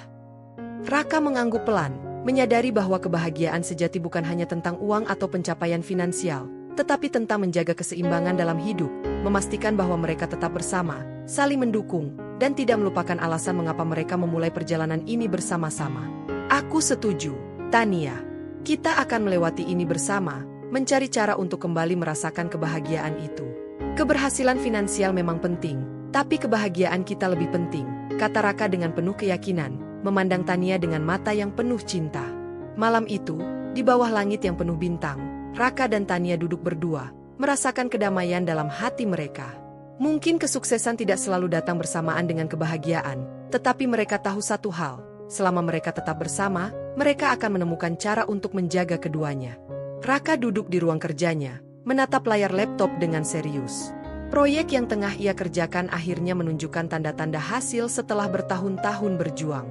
Raka mengangguk pelan, menyadari bahwa kebahagiaan sejati bukan hanya tentang uang atau pencapaian finansial, tetapi tentang menjaga keseimbangan dalam hidup, memastikan bahwa mereka tetap bersama, saling mendukung, dan tidak melupakan alasan mengapa mereka memulai perjalanan ini bersama-sama. Aku setuju, Tania. Kita akan melewati ini bersama, mencari cara untuk kembali merasakan kebahagiaan itu. Keberhasilan finansial memang penting, tapi kebahagiaan kita lebih penting, kata Raka dengan penuh keyakinan, memandang Tania dengan mata yang penuh cinta. Malam itu, di bawah langit yang penuh bintang, Raka dan Tania duduk berdua, merasakan kedamaian dalam hati mereka. Mungkin kesuksesan tidak selalu datang bersamaan dengan kebahagiaan, tetapi mereka tahu satu hal, selama mereka tetap bersama, mereka akan menemukan cara untuk menjaga keduanya. Raka duduk di ruang kerjanya, menatap layar laptop dengan serius. Proyek yang tengah ia kerjakan akhirnya menunjukkan tanda-tanda hasil setelah bertahun-tahun berjuang.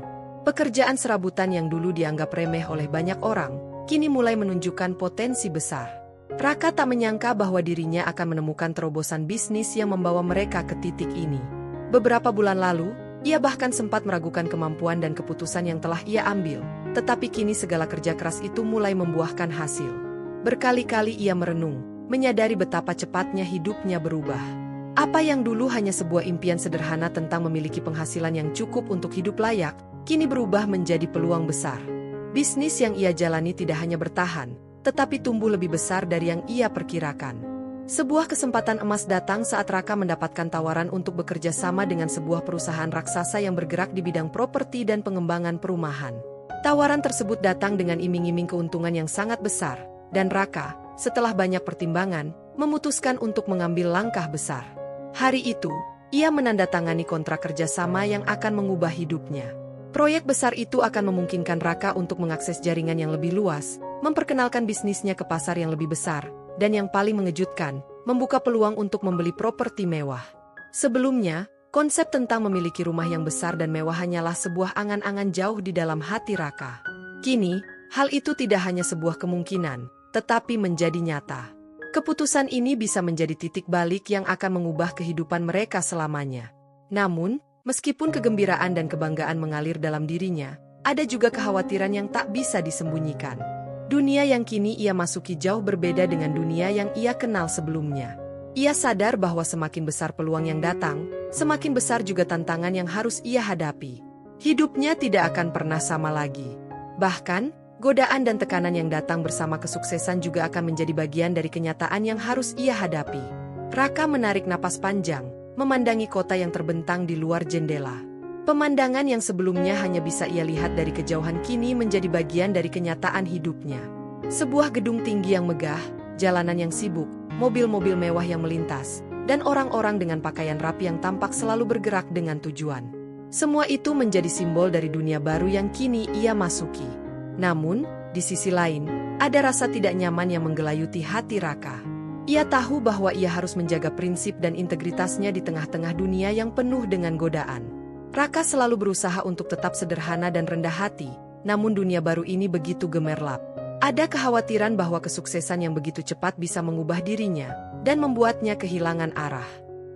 Pekerjaan serabutan yang dulu dianggap remeh oleh banyak orang, kini mulai menunjukkan potensi besar. Raka tak menyangka bahwa dirinya akan menemukan terobosan bisnis yang membawa mereka ke titik ini. Beberapa bulan lalu, ia bahkan sempat meragukan kemampuan dan keputusan yang telah ia ambil, tetapi kini segala kerja keras itu mulai membuahkan hasil. Berkali-kali ia merenung, menyadari betapa cepatnya hidupnya berubah. Apa yang dulu hanya sebuah impian sederhana tentang memiliki penghasilan yang cukup untuk hidup layak, kini berubah menjadi peluang besar. Bisnis yang ia jalani tidak hanya bertahan, tetapi tumbuh lebih besar dari yang ia perkirakan. Sebuah kesempatan emas datang saat Raka mendapatkan tawaran untuk bekerja sama dengan sebuah perusahaan raksasa yang bergerak di bidang properti dan pengembangan perumahan. Tawaran tersebut datang dengan iming-iming keuntungan yang sangat besar, dan Raka, setelah banyak pertimbangan, memutuskan untuk mengambil langkah besar. Hari itu, ia menandatangani kontrak kerjasama yang akan mengubah hidupnya. Proyek besar itu akan memungkinkan Raka untuk mengakses jaringan yang lebih luas, memperkenalkan bisnisnya ke pasar yang lebih besar, dan yang paling mengejutkan, membuka peluang untuk membeli properti mewah. Sebelumnya, konsep tentang memiliki rumah yang besar dan mewah hanyalah sebuah angan-angan jauh di dalam hati Raka. Kini, hal itu tidak hanya sebuah kemungkinan, tetapi menjadi nyata. Keputusan ini bisa menjadi titik balik yang akan mengubah kehidupan mereka selamanya. Namun, meskipun kegembiraan dan kebanggaan mengalir dalam dirinya, ada juga kekhawatiran yang tak bisa disembunyikan. Dunia yang kini ia masuki jauh berbeda dengan dunia yang ia kenal sebelumnya. Ia sadar bahwa semakin besar peluang yang datang, semakin besar juga tantangan yang harus ia hadapi. Hidupnya tidak akan pernah sama lagi. Bahkan, godaan dan tekanan yang datang bersama kesuksesan juga akan menjadi bagian dari kenyataan yang harus ia hadapi. Raka menarik napas panjang, memandangi kota yang terbentang di luar jendela. Pemandangan yang sebelumnya hanya bisa ia lihat dari kejauhan kini menjadi bagian dari kenyataan hidupnya. Sebuah gedung tinggi yang megah, jalanan yang sibuk, mobil-mobil mewah yang melintas, dan orang-orang dengan pakaian rapi yang tampak selalu bergerak dengan tujuan. Semua itu menjadi simbol dari dunia baru yang kini ia masuki. Namun, di sisi lain, ada rasa tidak nyaman yang menggelayuti hati Raka. Ia tahu bahwa ia harus menjaga prinsip dan integritasnya di tengah-tengah dunia yang penuh dengan godaan. Raka selalu berusaha untuk tetap sederhana dan rendah hati, namun dunia baru ini begitu gemerlap. Ada kekhawatiran bahwa kesuksesan yang begitu cepat bisa mengubah dirinya dan membuatnya kehilangan arah.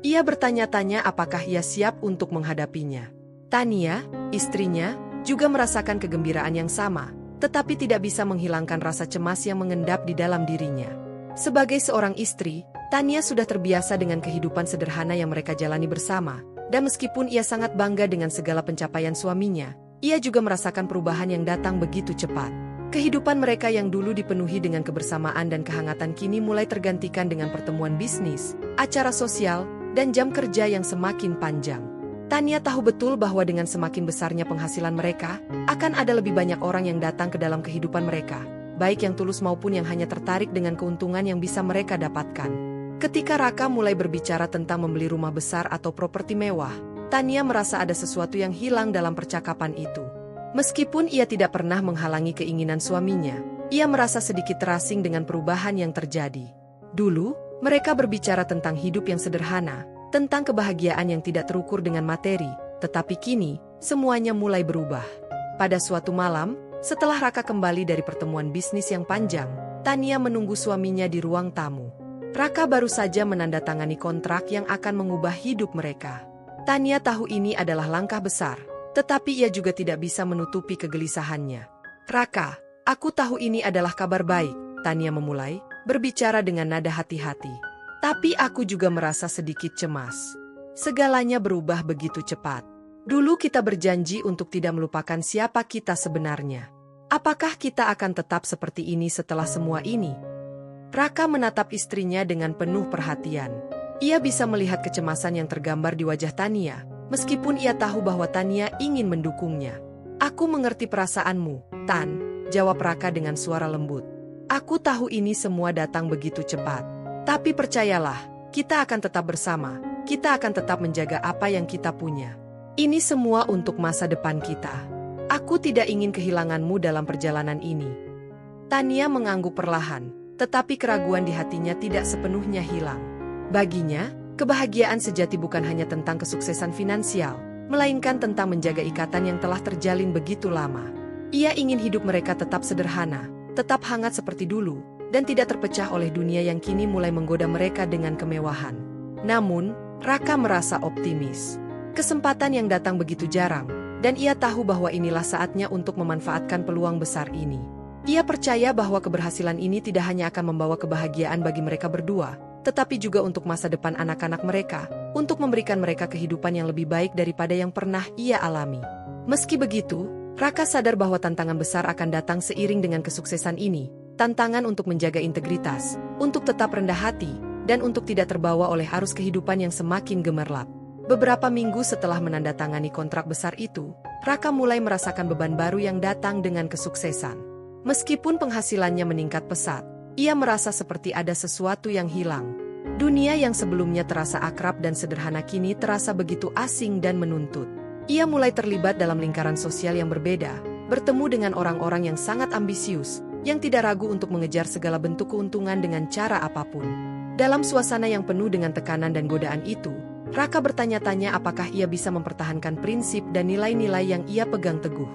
Ia bertanya-tanya apakah ia siap untuk menghadapinya. Tania, istrinya, juga merasakan kegembiraan yang sama, tetapi tidak bisa menghilangkan rasa cemas yang mengendap di dalam dirinya. Sebagai seorang istri, Tania sudah terbiasa dengan kehidupan sederhana yang mereka jalani bersama, dan meskipun ia sangat bangga dengan segala pencapaian suaminya, ia juga merasakan perubahan yang datang begitu cepat. Kehidupan mereka yang dulu dipenuhi dengan kebersamaan dan kehangatan kini mulai tergantikan dengan pertemuan bisnis, acara sosial, dan jam kerja yang semakin panjang. Tania tahu betul bahwa dengan semakin besarnya penghasilan mereka, akan ada lebih banyak orang yang datang ke dalam kehidupan mereka, baik yang tulus maupun yang hanya tertarik dengan keuntungan yang bisa mereka dapatkan. Ketika Raka mulai berbicara tentang membeli rumah besar atau properti mewah, Tania merasa ada sesuatu yang hilang dalam percakapan itu. Meskipun ia tidak pernah menghalangi keinginan suaminya, ia merasa sedikit terasing dengan perubahan yang terjadi. Dulu, mereka berbicara tentang hidup yang sederhana, tentang kebahagiaan yang tidak terukur dengan materi, tetapi kini, semuanya mulai berubah. Pada suatu malam, setelah Raka kembali dari pertemuan bisnis yang panjang, Tania menunggu suaminya di ruang tamu. Raka baru saja menandatangani kontrak yang akan mengubah hidup mereka. Tania tahu ini adalah langkah besar, tetapi ia juga tidak bisa menutupi kegelisahannya. Raka, aku tahu ini adalah kabar baik, Tania memulai, berbicara dengan nada hati-hati. Tapi aku juga merasa sedikit cemas. Segalanya berubah begitu cepat. Dulu kita berjanji untuk tidak melupakan siapa kita sebenarnya. Apakah kita akan tetap seperti ini setelah semua ini? Raka menatap istrinya dengan penuh perhatian. Ia bisa melihat kecemasan yang tergambar di wajah Tania, meskipun ia tahu bahwa Tania ingin mendukungnya. Aku mengerti perasaanmu, Tan, jawab Raka dengan suara lembut. Aku tahu ini semua datang begitu cepat. Tapi percayalah, kita akan tetap bersama, kita akan tetap menjaga apa yang kita punya. Ini semua untuk masa depan kita. Aku tidak ingin kehilanganmu dalam perjalanan ini. Tania mengangguk perlahan, tetapi keraguan di hatinya tidak sepenuhnya hilang. Baginya, kebahagiaan sejati bukan hanya tentang kesuksesan finansial, melainkan tentang menjaga ikatan yang telah terjalin begitu lama. Ia ingin hidup mereka tetap sederhana, tetap hangat seperti dulu, dan tidak terpecah oleh dunia yang kini mulai menggoda mereka dengan kemewahan. Namun, Raka merasa optimis. Kesempatan yang datang begitu jarang, dan ia tahu bahwa inilah saatnya untuk memanfaatkan peluang besar ini. Ia percaya bahwa keberhasilan ini tidak hanya akan membawa kebahagiaan bagi mereka berdua, tetapi juga untuk masa depan anak-anak mereka, untuk memberikan mereka kehidupan yang lebih baik daripada yang pernah ia alami. Meski begitu, Raka sadar bahwa tantangan besar akan datang seiring dengan kesuksesan ini, tantangan untuk menjaga integritas, untuk tetap rendah hati, dan untuk tidak terbawa oleh arus kehidupan yang semakin gemerlap. Beberapa minggu setelah menandatangani kontrak besar itu, Raka mulai merasakan beban baru yang datang dengan kesuksesan. Meskipun penghasilannya meningkat pesat, ia merasa seperti ada sesuatu yang hilang. Dunia yang sebelumnya terasa akrab dan sederhana kini terasa begitu asing dan menuntut. Ia mulai terlibat dalam lingkaran sosial yang berbeda, bertemu dengan orang-orang yang sangat ambisius, yang tidak ragu untuk mengejar segala bentuk keuntungan dengan cara apapun. Dalam suasana yang penuh dengan tekanan dan godaan itu, Raka bertanya-tanya apakah ia bisa mempertahankan prinsip dan nilai-nilai yang ia pegang teguh.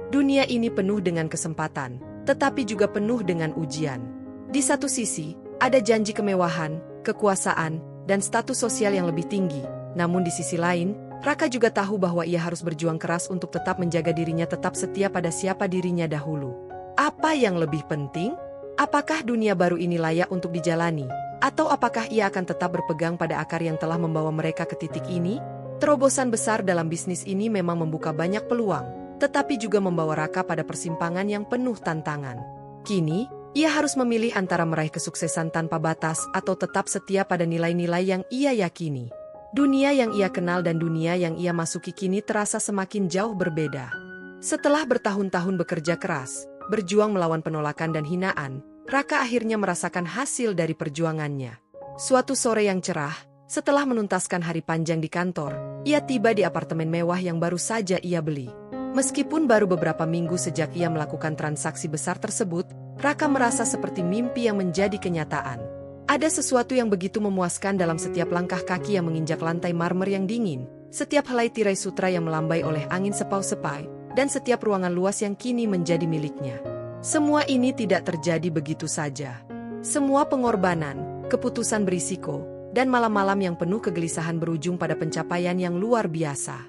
Dunia ini penuh dengan kesempatan, tetapi juga penuh dengan ujian. Di satu sisi, ada janji kemewahan, kekuasaan, dan status sosial yang lebih tinggi. Namun di sisi lain, Raka juga tahu bahwa ia harus berjuang keras untuk tetap menjaga dirinya tetap setia pada siapa dirinya dahulu. Apa yang lebih penting? Apakah dunia baru ini layak untuk dijalani? Atau apakah ia akan tetap berpegang pada akar yang telah membawa mereka ke titik ini? Terobosan besar dalam bisnis ini memang membuka banyak peluang, tetapi juga membawa Raka pada persimpangan yang penuh tantangan. Kini, ia harus memilih antara meraih kesuksesan tanpa batas atau tetap setia pada nilai-nilai yang ia yakini. Dunia yang ia kenal dan dunia yang ia masuki kini terasa semakin jauh berbeda. Setelah bertahun-tahun bekerja keras, berjuang melawan penolakan dan hinaan, Raka akhirnya merasakan hasil dari perjuangannya. Suatu sore yang cerah, setelah menuntaskan hari panjang di kantor, ia tiba di apartemen mewah yang baru saja ia beli. Meskipun baru beberapa minggu sejak ia melakukan transaksi besar tersebut, Raka merasa seperti mimpi yang menjadi kenyataan. Ada sesuatu yang begitu memuaskan dalam setiap langkah kaki yang menginjak lantai marmer yang dingin, setiap helai tirai sutra yang melambai oleh angin sepau-sepai, dan setiap ruangan luas yang kini menjadi miliknya. Semua ini tidak terjadi begitu saja. Semua pengorbanan, keputusan berisiko, dan malam-malam yang penuh kegelisahan berujung pada pencapaian yang luar biasa.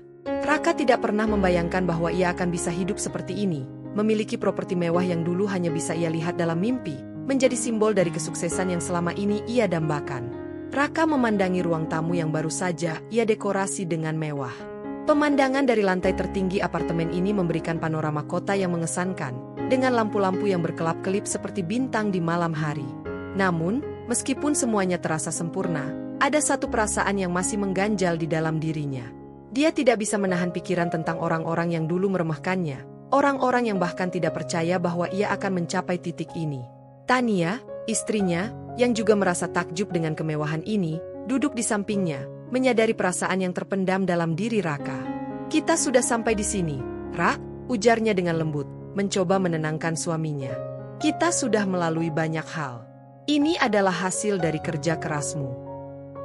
Raka tidak pernah membayangkan bahwa ia akan bisa hidup seperti ini, memiliki properti mewah yang dulu hanya bisa ia lihat dalam mimpi, menjadi simbol dari kesuksesan yang selama ini ia dambakan. Raka memandangi ruang tamu yang baru saja ia dekorasi dengan mewah. Pemandangan dari lantai tertinggi apartemen ini memberikan panorama kota yang mengesankan, dengan lampu-lampu yang berkelap-kelip seperti bintang di malam hari. Namun, meskipun semuanya terasa sempurna, ada satu perasaan yang masih mengganjal di dalam dirinya. Dia tidak bisa menahan pikiran tentang orang-orang yang dulu meremehkannya, orang-orang yang bahkan tidak percaya bahwa ia akan mencapai titik ini. Tania, istrinya, yang juga merasa takjub dengan kemewahan ini, duduk di sampingnya, menyadari perasaan yang terpendam dalam diri Raka. "Kita sudah sampai di sini, Rak," ujarnya dengan lembut, mencoba menenangkan suaminya. "Kita sudah melalui banyak hal. Ini adalah hasil dari kerja kerasmu."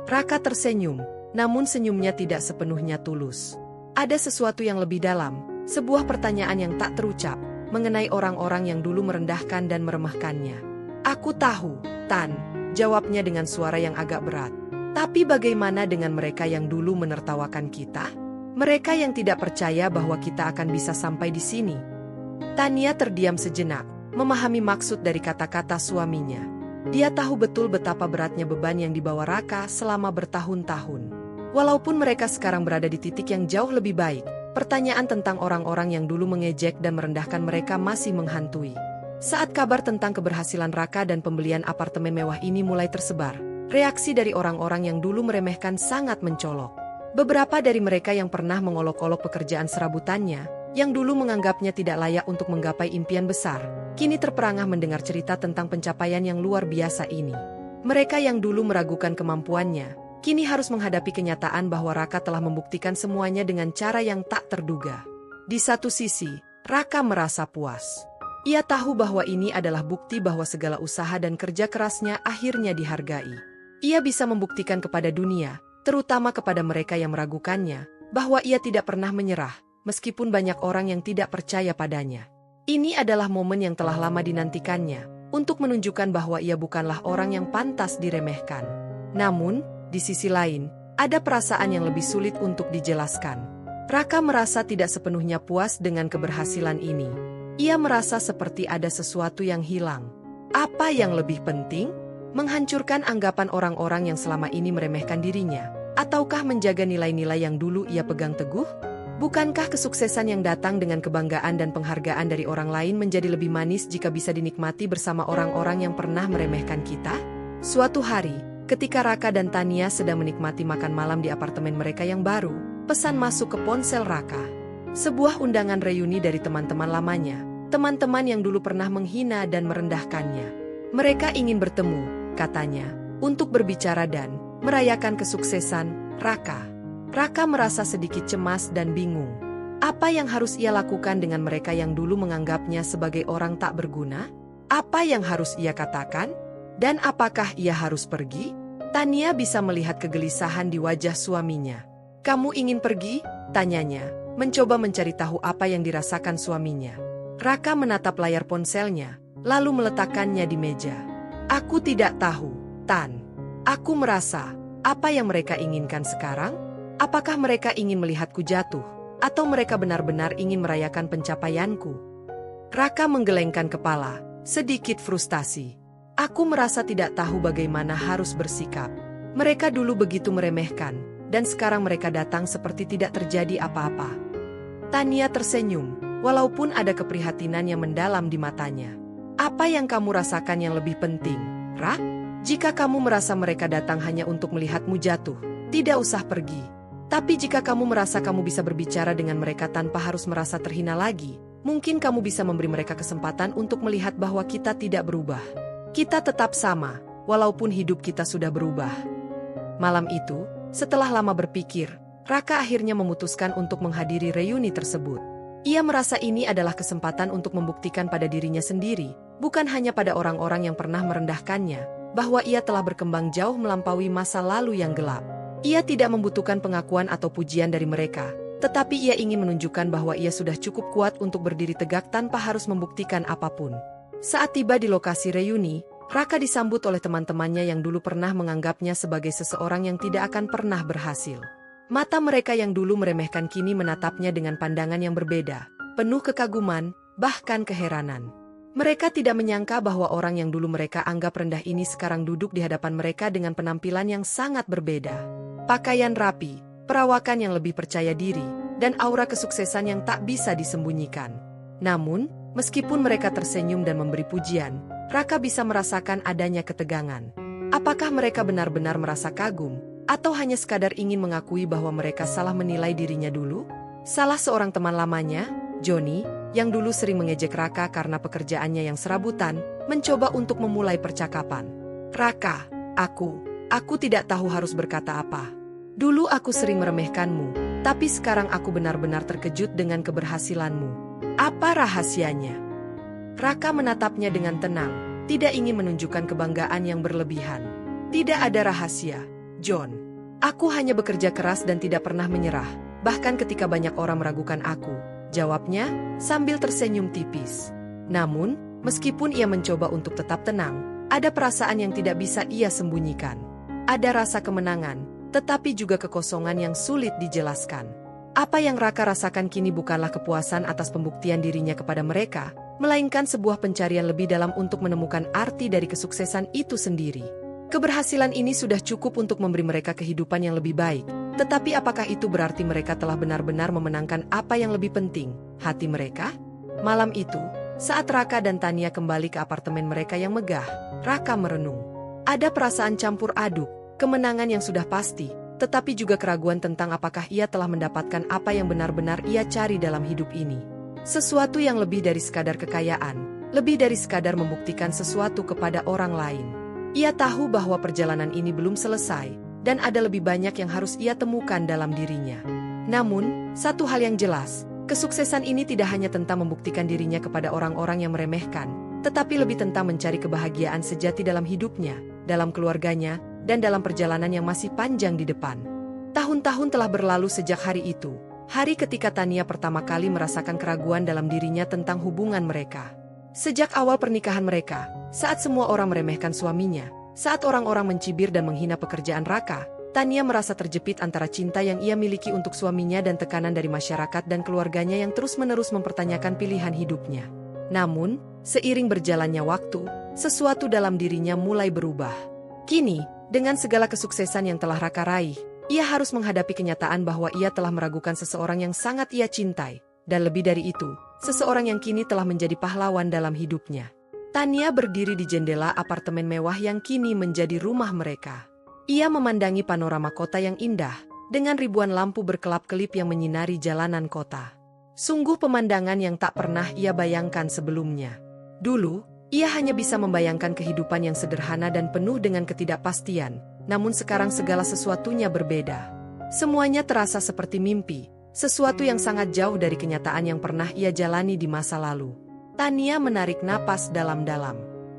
Raka tersenyum, namun senyumnya tidak sepenuhnya tulus. Ada sesuatu yang lebih dalam, sebuah pertanyaan yang tak terucap, mengenai orang-orang yang dulu merendahkan dan meremehkannya. "Aku tahu, Tan," jawabnya dengan suara yang agak berat. "Tapi bagaimana dengan mereka yang dulu menertawakan kita? Mereka yang tidak percaya bahwa kita akan bisa sampai di sini?" Tania terdiam sejenak, memahami maksud dari kata-kata suaminya. Dia tahu betul betapa beratnya beban yang dibawa Raka selama bertahun-tahun. Walaupun mereka sekarang berada di titik yang jauh lebih baik, pertanyaan tentang orang-orang yang dulu mengejek dan merendahkan mereka masih menghantui. Saat kabar tentang keberhasilan Raka dan pembelian apartemen mewah ini mulai tersebar, reaksi dari orang-orang yang dulu meremehkan sangat mencolok. Beberapa dari mereka yang pernah mengolok-olok pekerjaan serabutannya, yang dulu menganggapnya tidak layak untuk menggapai impian besar, kini terperangah mendengar cerita tentang pencapaian yang luar biasa ini. Mereka yang dulu meragukan kemampuannya, kini harus menghadapi kenyataan bahwa Raka telah membuktikan semuanya dengan cara yang tak terduga. Di satu sisi, Raka merasa puas. Ia tahu bahwa ini adalah bukti bahwa segala usaha dan kerja kerasnya akhirnya dihargai. Ia bisa membuktikan kepada dunia, terutama kepada mereka yang meragukannya, bahwa ia tidak pernah menyerah, meskipun banyak orang yang tidak percaya padanya. Ini adalah momen yang telah lama dinantikannya, untuk menunjukkan bahwa ia bukanlah orang yang pantas diremehkan. Namun, di sisi lain, ada perasaan yang lebih sulit untuk dijelaskan. Raka merasa tidak sepenuhnya puas dengan keberhasilan ini. Ia merasa seperti ada sesuatu yang hilang. Apa yang lebih penting? Menghancurkan anggapan orang-orang yang selama ini meremehkan dirinya, ataukah menjaga nilai-nilai yang dulu ia pegang teguh? Bukankah kesuksesan yang datang dengan kebanggaan dan penghargaan dari orang lain menjadi lebih manis jika bisa dinikmati bersama orang-orang yang pernah meremehkan kita? Suatu hari, ketika Raka dan Tania sedang menikmati makan malam di apartemen mereka yang baru, pesan masuk ke ponsel Raka. Sebuah undangan reuni dari teman-teman lamanya, teman-teman yang dulu pernah menghina dan merendahkannya. Mereka ingin bertemu, katanya, untuk berbicara dan merayakan kesuksesan Raka. Raka merasa sedikit cemas dan bingung. Apa yang harus ia lakukan dengan mereka yang dulu menganggapnya sebagai orang tak berguna? Apa yang harus ia katakan? Dan apakah ia harus pergi? Tania bisa melihat kegelisahan di wajah suaminya. "Kamu ingin pergi?" tanyanya, mencoba mencari tahu apa yang dirasakan suaminya. Raka menatap layar ponselnya, lalu meletakkannya di meja. "Aku tidak tahu, Tan. Aku merasa, apa yang mereka inginkan sekarang? Apakah mereka ingin melihatku jatuh? Atau mereka benar-benar ingin merayakan pencapaianku?" Raka menggelengkan kepala, sedikit frustasi. "Aku merasa tidak tahu bagaimana harus bersikap. Mereka dulu begitu meremehkan, dan sekarang mereka datang seperti tidak terjadi apa-apa." Tania tersenyum, walaupun ada keprihatinan yang mendalam di matanya. "Apa yang kamu rasakan yang lebih penting, Rak? Jika kamu merasa mereka datang hanya untuk melihatmu jatuh, tidak usah pergi. Tapi jika kamu merasa kamu bisa berbicara dengan mereka tanpa harus merasa terhina lagi, mungkin kamu bisa memberi mereka kesempatan untuk melihat bahwa kita tidak berubah. Kita tetap sama, walaupun hidup kita sudah berubah." Malam itu, setelah lama berpikir, Raka akhirnya memutuskan untuk menghadiri reuni tersebut. Ia merasa ini adalah kesempatan untuk membuktikan pada dirinya sendiri, bukan hanya pada orang-orang yang pernah merendahkannya, bahwa ia telah berkembang jauh melampaui masa lalu yang gelap. Ia tidak membutuhkan pengakuan atau pujian dari mereka, tetapi ia ingin menunjukkan bahwa ia sudah cukup kuat untuk berdiri tegak tanpa harus membuktikan apapun. Saat tiba di lokasi reuni, Raka disambut oleh teman-temannya yang dulu pernah menganggapnya sebagai seseorang yang tidak akan pernah berhasil. Mata mereka yang dulu meremehkan kini menatapnya dengan pandangan yang berbeda, penuh kekaguman, bahkan keheranan. Mereka tidak menyangka bahwa orang yang dulu mereka anggap rendah ini sekarang duduk di hadapan mereka dengan penampilan yang sangat berbeda. Pakaian rapi, perawakan yang lebih percaya diri, dan aura kesuksesan yang tak bisa disembunyikan. Namun, meskipun mereka tersenyum dan memberi pujian, Raka bisa merasakan adanya ketegangan. Apakah mereka benar-benar merasa kagum, atau hanya sekadar ingin mengakui bahwa mereka salah menilai dirinya dulu? Salah seorang teman lamanya, Johnny, yang dulu sering mengejek Raka karena pekerjaannya yang serabutan, mencoba untuk memulai percakapan. "Raka, aku tidak tahu harus berkata apa. Dulu aku sering meremehkanmu, tapi sekarang aku benar-benar terkejut dengan keberhasilanmu. Apa rahasianya?" Raka menatapnya dengan tenang, tidak ingin menunjukkan kebanggaan yang berlebihan. "Tidak ada rahasia, John. Aku hanya bekerja keras dan tidak pernah menyerah, bahkan ketika banyak orang meragukan aku," jawabnya, sambil tersenyum tipis. Namun, meskipun ia mencoba untuk tetap tenang, ada perasaan yang tidak bisa ia sembunyikan. Ada rasa kemenangan, tetapi juga kekosongan yang sulit dijelaskan. Apa yang Raka rasakan kini bukanlah kepuasan atas pembuktian dirinya kepada mereka, melainkan sebuah pencarian lebih dalam untuk menemukan arti dari kesuksesan itu sendiri. Keberhasilan ini sudah cukup untuk memberi mereka kehidupan yang lebih baik, tetapi apakah itu berarti mereka telah benar-benar memenangkan apa yang lebih penting, hati mereka? Malam itu, saat Raka dan Tania kembali ke apartemen mereka yang megah, Raka merenung. Ada perasaan campur aduk, kemenangan yang sudah pasti, tetapi juga keraguan tentang apakah ia telah mendapatkan apa yang benar-benar ia cari dalam hidup ini. Sesuatu yang lebih dari sekadar kekayaan, lebih dari sekadar membuktikan sesuatu kepada orang lain. Ia tahu bahwa perjalanan ini belum selesai, dan ada lebih banyak yang harus ia temukan dalam dirinya. Namun, satu hal yang jelas, kesuksesan ini tidak hanya tentang membuktikan dirinya kepada orang-orang yang meremehkan, tetapi lebih tentang mencari kebahagiaan sejati dalam hidupnya, dalam keluarganya, dan dalam perjalanan yang masih panjang di depan. Tahun-tahun telah berlalu sejak hari itu, hari ketika Tania pertama kali merasakan keraguan dalam dirinya tentang hubungan mereka. Sejak awal pernikahan mereka, saat semua orang meremehkan suaminya, saat orang-orang mencibir dan menghina pekerjaan Raka, Tania merasa terjepit antara cinta yang ia miliki untuk suaminya dan tekanan dari masyarakat dan keluarganya yang terus-menerus mempertanyakan pilihan hidupnya. Namun, seiring berjalannya waktu, sesuatu dalam dirinya mulai berubah. Kini, dengan segala kesuksesan yang telah Raka raih, ia harus menghadapi kenyataan bahwa ia telah meragukan seseorang yang sangat ia cintai, dan lebih dari itu, seseorang yang kini telah menjadi pahlawan dalam hidupnya. Tania berdiri di jendela apartemen mewah yang kini menjadi rumah mereka. Ia memandangi panorama kota yang indah, dengan ribuan lampu berkelap-kelip yang menyinari jalanan kota. Sungguh pemandangan yang tak pernah ia bayangkan sebelumnya. Dulu, ia hanya bisa membayangkan kehidupan yang sederhana dan penuh dengan ketidakpastian, namun sekarang segala sesuatunya berbeda. Semuanya terasa seperti mimpi, sesuatu yang sangat jauh dari kenyataan yang pernah ia jalani di masa lalu. Tania menarik napas dalam-dalam.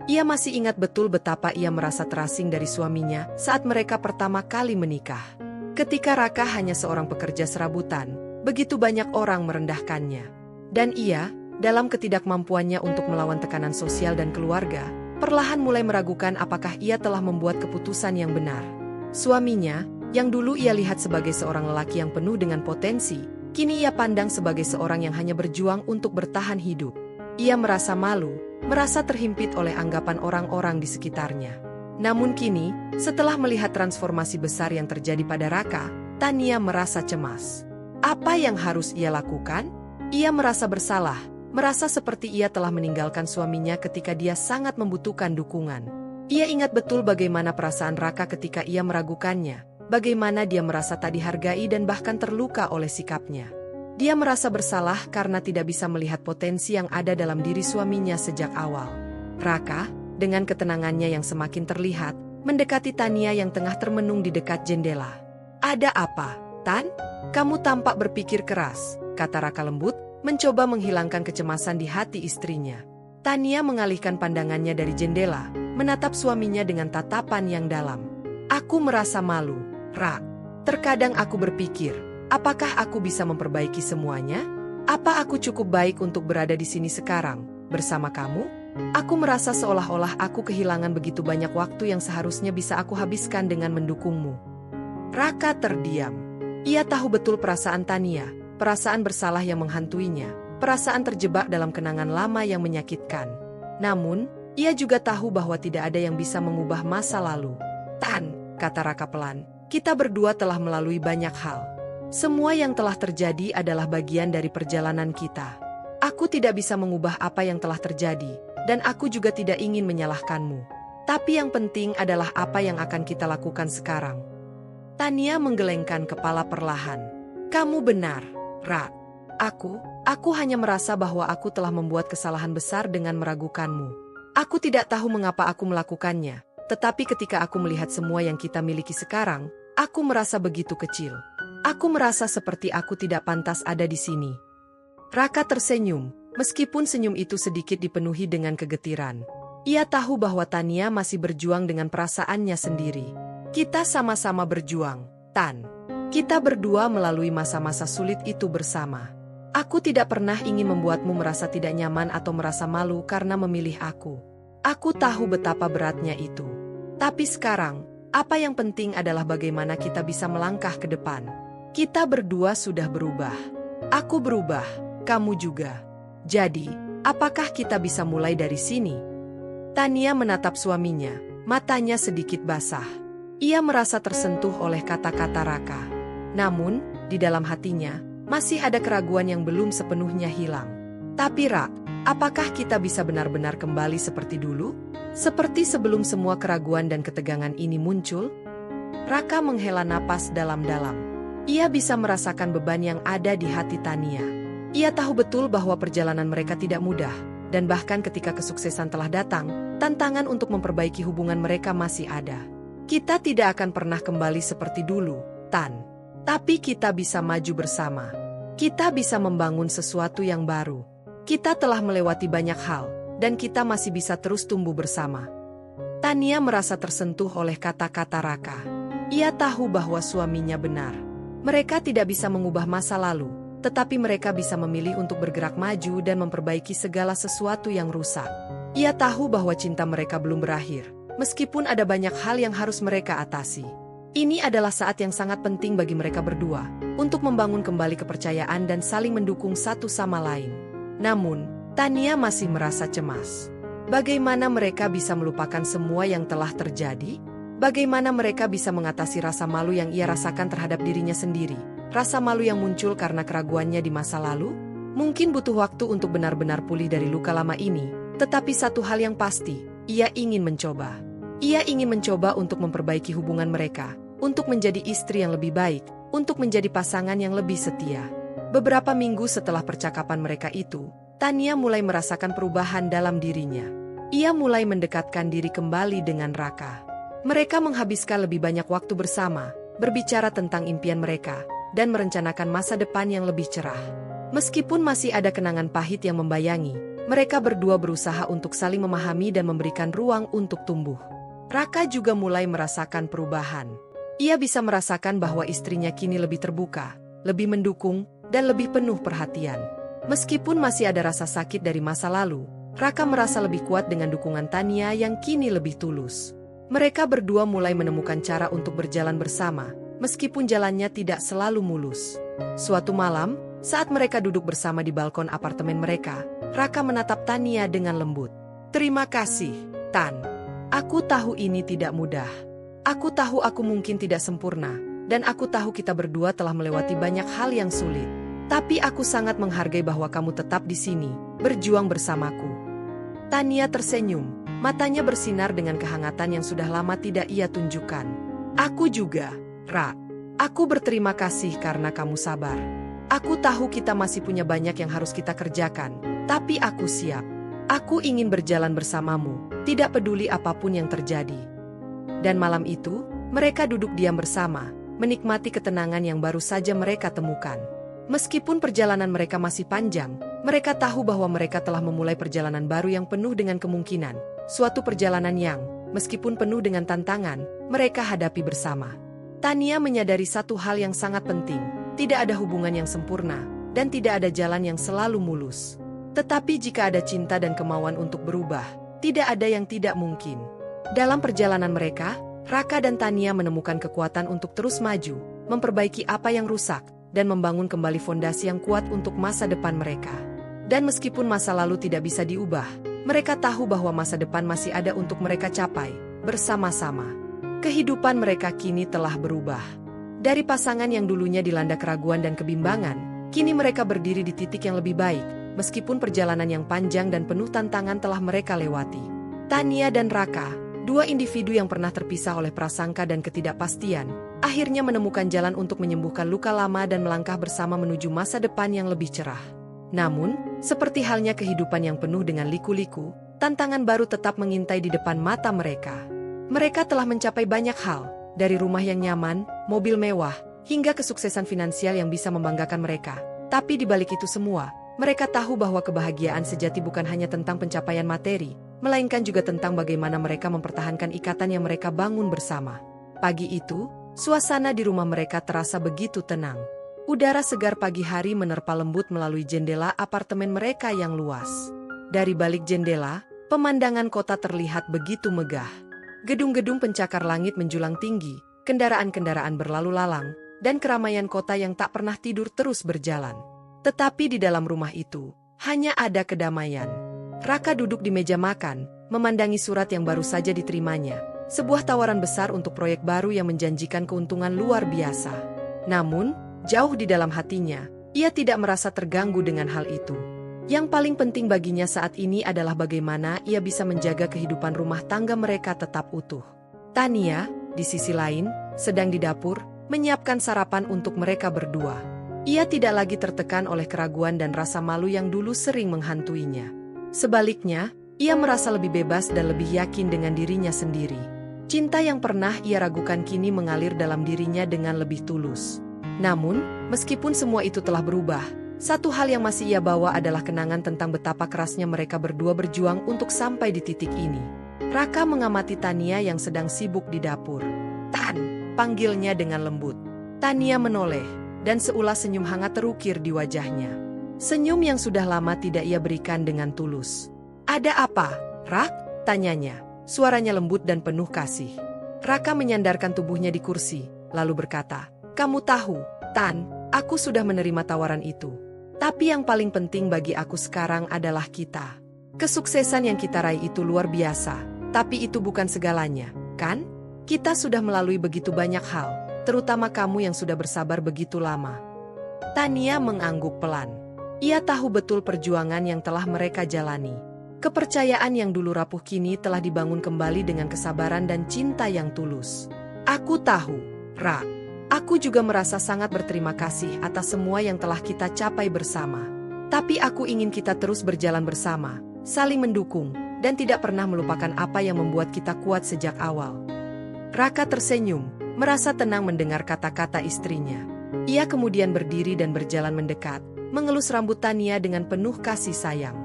Ia masih ingat betul betapa ia merasa terasing dari suaminya saat mereka pertama kali menikah. Ketika Raka hanya seorang pekerja serabutan, begitu banyak orang merendahkannya. Dan ia, dalam ketidakmampuannya untuk melawan tekanan sosial dan keluarga, perlahan mulai meragukan apakah ia telah membuat keputusan yang benar. Suaminya, yang dulu ia lihat sebagai seorang lelaki yang penuh dengan potensi, kini ia pandang sebagai seorang yang hanya berjuang untuk bertahan hidup. Ia merasa malu, merasa terhimpit oleh anggapan orang-orang di sekitarnya. Namun kini, setelah melihat transformasi besar yang terjadi pada Raka, Tania merasa cemas. Apa yang harus ia lakukan? Ia merasa bersalah, merasa seperti ia telah meninggalkan suaminya ketika dia sangat membutuhkan dukungan. Ia ingat betul bagaimana perasaan Raka ketika ia meragukannya, bagaimana dia merasa tak dihargai dan bahkan terluka oleh sikapnya. Dia merasa bersalah karena tidak bisa melihat potensi yang ada dalam diri suaminya sejak awal. Raka, dengan ketenangannya yang semakin terlihat, mendekati Tania yang tengah termenung di dekat jendela. "Ada apa, Tan? Kamu tampak berpikir keras," kata Raka lembut, mencoba menghilangkan kecemasan di hati istrinya. Tania mengalihkan pandangannya dari jendela, menatap suaminya dengan tatapan yang dalam. "Aku merasa malu, Rak. Terkadang aku berpikir, apakah aku bisa memperbaiki semuanya? Apa aku cukup baik untuk berada di sini sekarang, bersama kamu? Aku merasa seolah-olah aku kehilangan begitu banyak waktu yang seharusnya bisa aku habiskan dengan mendukungmu." Raka terdiam. Ia tahu betul perasaan Tania, perasaan bersalah yang menghantuinya, perasaan terjebak dalam kenangan lama yang menyakitkan. Namun, ia juga tahu bahwa tidak ada yang bisa mengubah masa lalu. "Tan," kata Raka pelan, "kita berdua telah melalui banyak hal. Semua yang telah terjadi adalah bagian dari perjalanan kita. Aku tidak bisa mengubah apa yang telah terjadi, dan aku juga tidak ingin menyalahkanmu. Tapi yang penting adalah apa yang akan kita lakukan sekarang." Tania menggelengkan kepala perlahan. "Kamu benar, Rak. Aku hanya merasa bahwa aku telah membuat kesalahan besar dengan meragukanmu. Aku tidak tahu mengapa aku melakukannya, tetapi ketika aku melihat semua yang kita miliki sekarang, aku merasa begitu kecil. Aku merasa seperti aku tidak pantas ada di sini." Raka tersenyum, meskipun senyum itu sedikit dipenuhi dengan kegetiran. Ia tahu bahwa Tania masih berjuang dengan perasaannya sendiri. "Kita sama-sama berjuang, Tan. Kita berdua melalui masa-masa sulit itu bersama. Aku tidak pernah ingin membuatmu merasa tidak nyaman atau merasa malu karena memilih aku. Aku tahu betapa beratnya itu. Tapi sekarang, apa yang penting adalah bagaimana kita bisa melangkah ke depan. Kita berdua sudah berubah. Aku berubah, kamu juga. Jadi, apakah kita bisa mulai dari sini?" Tania menatap suaminya, matanya sedikit basah. Ia merasa tersentuh oleh kata-kata Raka. Namun, di dalam hatinya, masih ada keraguan yang belum sepenuhnya hilang. "Tapi Rak, apakah kita bisa benar-benar kembali seperti dulu? Seperti sebelum semua keraguan dan ketegangan ini muncul?" Raka menghela napas dalam-dalam. Ia bisa merasakan beban yang ada di hati Tania. Ia tahu betul bahwa perjalanan mereka tidak mudah, dan bahkan ketika kesuksesan telah datang, tantangan untuk memperbaiki hubungan mereka masih ada. "Kita tidak akan pernah kembali seperti dulu, Tan. Tapi kita bisa maju bersama. Kita bisa membangun sesuatu yang baru. Kita telah melewati banyak hal, dan kita masih bisa terus tumbuh bersama." Tania merasa tersentuh oleh kata-kata Raka. Ia tahu bahwa suaminya benar. Mereka tidak bisa mengubah masa lalu, tetapi mereka bisa memilih untuk bergerak maju dan memperbaiki segala sesuatu yang rusak. Ia tahu bahwa cinta mereka belum berakhir, meskipun ada banyak hal yang harus mereka atasi. Ini adalah saat yang sangat penting bagi mereka berdua, untuk membangun kembali kepercayaan dan saling mendukung satu sama lain. Namun, Tania masih merasa cemas. Bagaimana mereka bisa melupakan semua yang telah terjadi? Bagaimana mereka bisa mengatasi rasa malu yang ia rasakan terhadap dirinya sendiri? Rasa malu yang muncul karena keraguannya di masa lalu? Mungkin butuh waktu untuk benar-benar pulih dari luka lama ini, tetapi satu hal yang pasti, ia ingin mencoba. Ia ingin mencoba untuk memperbaiki hubungan mereka, untuk menjadi istri yang lebih baik, untuk menjadi pasangan yang lebih setia. Beberapa minggu setelah percakapan mereka itu, Tania mulai merasakan perubahan dalam dirinya. Ia mulai mendekatkan diri kembali dengan Raka. Mereka menghabiskan lebih banyak waktu bersama, berbicara tentang impian mereka, dan merencanakan masa depan yang lebih cerah. Meskipun masih ada kenangan pahit yang membayangi, Mereka berdua berusaha untuk saling memahami dan memberikan ruang untuk tumbuh. Raka juga mulai merasakan perubahan. Ia bisa merasakan bahwa istrinya kini lebih terbuka, lebih mendukung, dan lebih penuh perhatian. Meskipun masih ada rasa sakit dari masa lalu, Raka merasa lebih kuat dengan dukungan Tania yang kini lebih tulus. Mereka berdua mulai menemukan cara untuk berjalan bersama, meskipun jalannya tidak selalu mulus. Suatu malam, saat mereka duduk bersama di balkon apartemen mereka, Raka menatap Tania dengan lembut. "Terima kasih, Tan. Aku tahu ini tidak mudah. Aku tahu aku mungkin tidak sempurna, dan aku tahu kita berdua telah melewati banyak hal yang sulit. Tapi aku sangat menghargai bahwa kamu tetap di sini, berjuang bersamaku." Tania tersenyum, matanya bersinar dengan kehangatan yang sudah lama tidak ia tunjukkan. "Aku juga, Ra. Aku berterima kasih karena kamu sabar. Aku tahu kita masih punya banyak yang harus kita kerjakan, tapi aku siap. Aku ingin berjalan bersamamu, tidak peduli apapun yang terjadi." Dan malam itu, mereka duduk diam bersama, menikmati ketenangan yang baru saja mereka temukan. Meskipun perjalanan mereka masih panjang, mereka tahu bahwa mereka telah memulai perjalanan baru yang penuh dengan kemungkinan. Suatu perjalanan yang, meskipun penuh dengan tantangan, mereka hadapi bersama. Tania menyadari satu hal yang sangat penting, tidak ada hubungan yang sempurna, dan tidak ada jalan yang selalu mulus. Tetapi jika ada cinta dan kemauan untuk berubah, tidak ada yang tidak mungkin. Dalam perjalanan mereka, Raka dan Tania menemukan kekuatan untuk terus maju, memperbaiki apa yang rusak, dan membangun kembali fondasi yang kuat untuk masa depan mereka. Dan meskipun masa lalu tidak bisa diubah, mereka tahu bahwa masa depan masih ada untuk mereka capai, bersama-sama. Kehidupan mereka kini telah berubah. Dari pasangan yang dulunya dilanda keraguan dan kebimbangan, kini mereka berdiri di titik yang lebih baik, meskipun perjalanan yang panjang dan penuh tantangan telah mereka lewati. Tania dan Raka, dua individu yang pernah terpisah oleh prasangka dan ketidakpastian, akhirnya menemukan jalan untuk menyembuhkan luka lama dan melangkah bersama menuju masa depan yang lebih cerah. Namun, seperti halnya kehidupan yang penuh dengan liku-liku, tantangan baru tetap mengintai di depan mata mereka. Mereka telah mencapai banyak hal, dari rumah yang nyaman, mobil mewah, hingga kesuksesan finansial yang bisa membanggakan mereka. Tapi di balik itu semua, mereka tahu bahwa kebahagiaan sejati bukan hanya tentang pencapaian materi, melainkan juga tentang bagaimana mereka mempertahankan ikatan yang mereka bangun bersama. Pagi itu, suasana di rumah mereka terasa begitu tenang. Udara segar pagi hari menerpa lembut melalui jendela apartemen mereka yang luas. Dari balik jendela, pemandangan kota terlihat begitu megah. Gedung-gedung pencakar langit menjulang tinggi, kendaraan-kendaraan berlalu lalang, dan keramaian kota yang tak pernah tidur terus berjalan. Tetapi di dalam rumah itu, hanya ada kedamaian. Raka duduk di meja makan, memandangi surat yang baru saja diterimanya. Sebuah tawaran besar untuk proyek baru yang menjanjikan keuntungan luar biasa. Namun, jauh di dalam hatinya, ia tidak merasa terganggu dengan hal itu. Yang paling penting baginya saat ini adalah bagaimana ia bisa menjaga kehidupan rumah tangga mereka tetap utuh. Tania, di sisi lain, sedang di dapur, menyiapkan sarapan untuk mereka berdua. Ia tidak lagi tertekan oleh keraguan dan rasa malu yang dulu sering menghantuinya. Sebaliknya, ia merasa lebih bebas dan lebih yakin dengan dirinya sendiri. Cinta yang pernah ia ragukan kini mengalir dalam dirinya dengan lebih tulus. Namun, meskipun semua itu telah berubah, satu hal yang masih ia bawa adalah kenangan tentang betapa kerasnya mereka berdua berjuang untuk sampai di titik ini. Raka mengamati Tania yang sedang sibuk di dapur. "Tan," panggilnya dengan lembut. Tania menoleh, dan seulas senyum hangat terukir di wajahnya. Senyum yang sudah lama tidak ia berikan dengan tulus. "Ada apa, Rak?" tanyanya. Suaranya lembut dan penuh kasih. Raka menyandarkan tubuhnya di kursi, lalu berkata, "Kamu tahu, Tan, aku sudah menerima tawaran itu. Tapi yang paling penting bagi aku sekarang adalah kita. Kesuksesan yang kita raih itu luar biasa, tapi itu bukan segalanya, kan? Kita sudah melalui begitu banyak hal, terutama kamu yang sudah bersabar begitu lama." Tania mengangguk pelan. Ia tahu betul perjuangan yang telah mereka jalani. Kepercayaan yang dulu rapuh kini telah dibangun kembali dengan kesabaran dan cinta yang tulus. "Aku tahu, Ra. Aku juga merasa sangat berterima kasih atas semua yang telah kita capai bersama. Tapi aku ingin kita terus berjalan bersama, saling mendukung, dan tidak pernah melupakan apa yang membuat kita kuat sejak awal." Raka tersenyum, merasa tenang mendengar kata-kata istrinya. Ia kemudian berdiri dan berjalan mendekat, mengelus rambut Tania dengan penuh kasih sayang.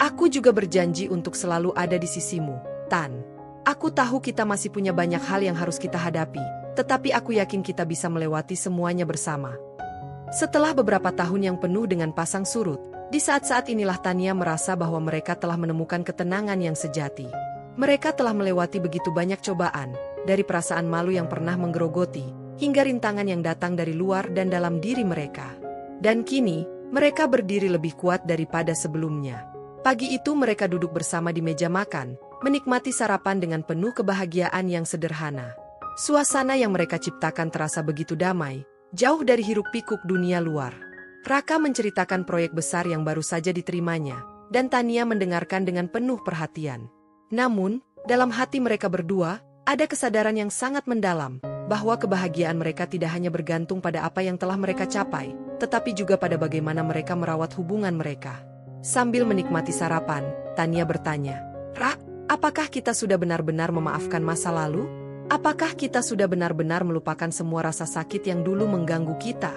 Aku juga berjanji untuk selalu ada di sisimu, Tan. Aku tahu kita masih punya banyak hal yang harus kita hadapi, tetapi aku yakin kita bisa melewati semuanya bersama. Setelah beberapa tahun yang penuh dengan pasang surut, di saat-saat inilah Tania merasa bahwa mereka telah menemukan ketenangan yang sejati. Mereka telah melewati begitu banyak cobaan, dari perasaan malu yang pernah menggerogoti, hingga rintangan yang datang dari luar dan dalam diri mereka. Dan kini, mereka berdiri lebih kuat daripada sebelumnya. Pagi itu mereka duduk bersama di meja makan, menikmati sarapan dengan penuh kebahagiaan yang sederhana. Suasana yang mereka ciptakan terasa begitu damai, jauh dari hiruk-pikuk dunia luar. Raka menceritakan proyek besar yang baru saja diterimanya, dan Tania mendengarkan dengan penuh perhatian. Namun, dalam hati mereka berdua, ada kesadaran yang sangat mendalam, bahwa kebahagiaan mereka tidak hanya bergantung pada apa yang telah mereka capai, tetapi juga pada bagaimana mereka merawat hubungan mereka. Sambil menikmati sarapan, Tania bertanya, "Rak, apakah kita sudah benar-benar memaafkan masa lalu? Apakah kita sudah benar-benar melupakan semua rasa sakit yang dulu mengganggu kita?"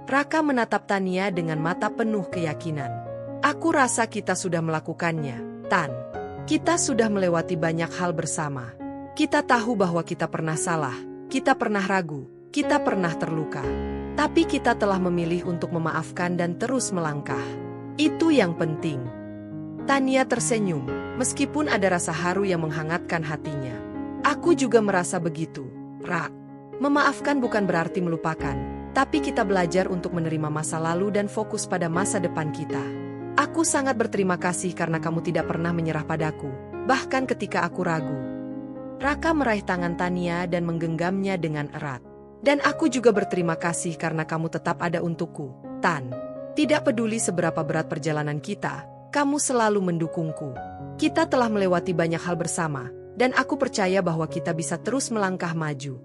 Raka menatap Tania dengan mata penuh keyakinan. "Aku rasa kita sudah melakukannya, Tan. Kita sudah melewati banyak hal bersama. Kita tahu bahwa kita pernah salah, kita pernah ragu, kita pernah terluka. Tapi kita telah memilih untuk memaafkan dan terus melangkah. Itu yang penting." Tania tersenyum, meskipun ada rasa haru yang menghangatkan hatinya. "Aku juga merasa begitu, Rak. Memaafkan bukan berarti melupakan, tapi kita belajar untuk menerima masa lalu dan fokus pada masa depan kita. Aku sangat berterima kasih karena kamu tidak pernah menyerah padaku, bahkan ketika aku ragu." Raka meraih tangan Tania dan menggenggamnya dengan erat. "Dan aku juga berterima kasih karena kamu tetap ada untukku, Tan. Tidak peduli seberapa berat perjalanan kita, kamu selalu mendukungku. Kita telah melewati banyak hal bersama, dan aku percaya bahwa kita bisa terus melangkah maju."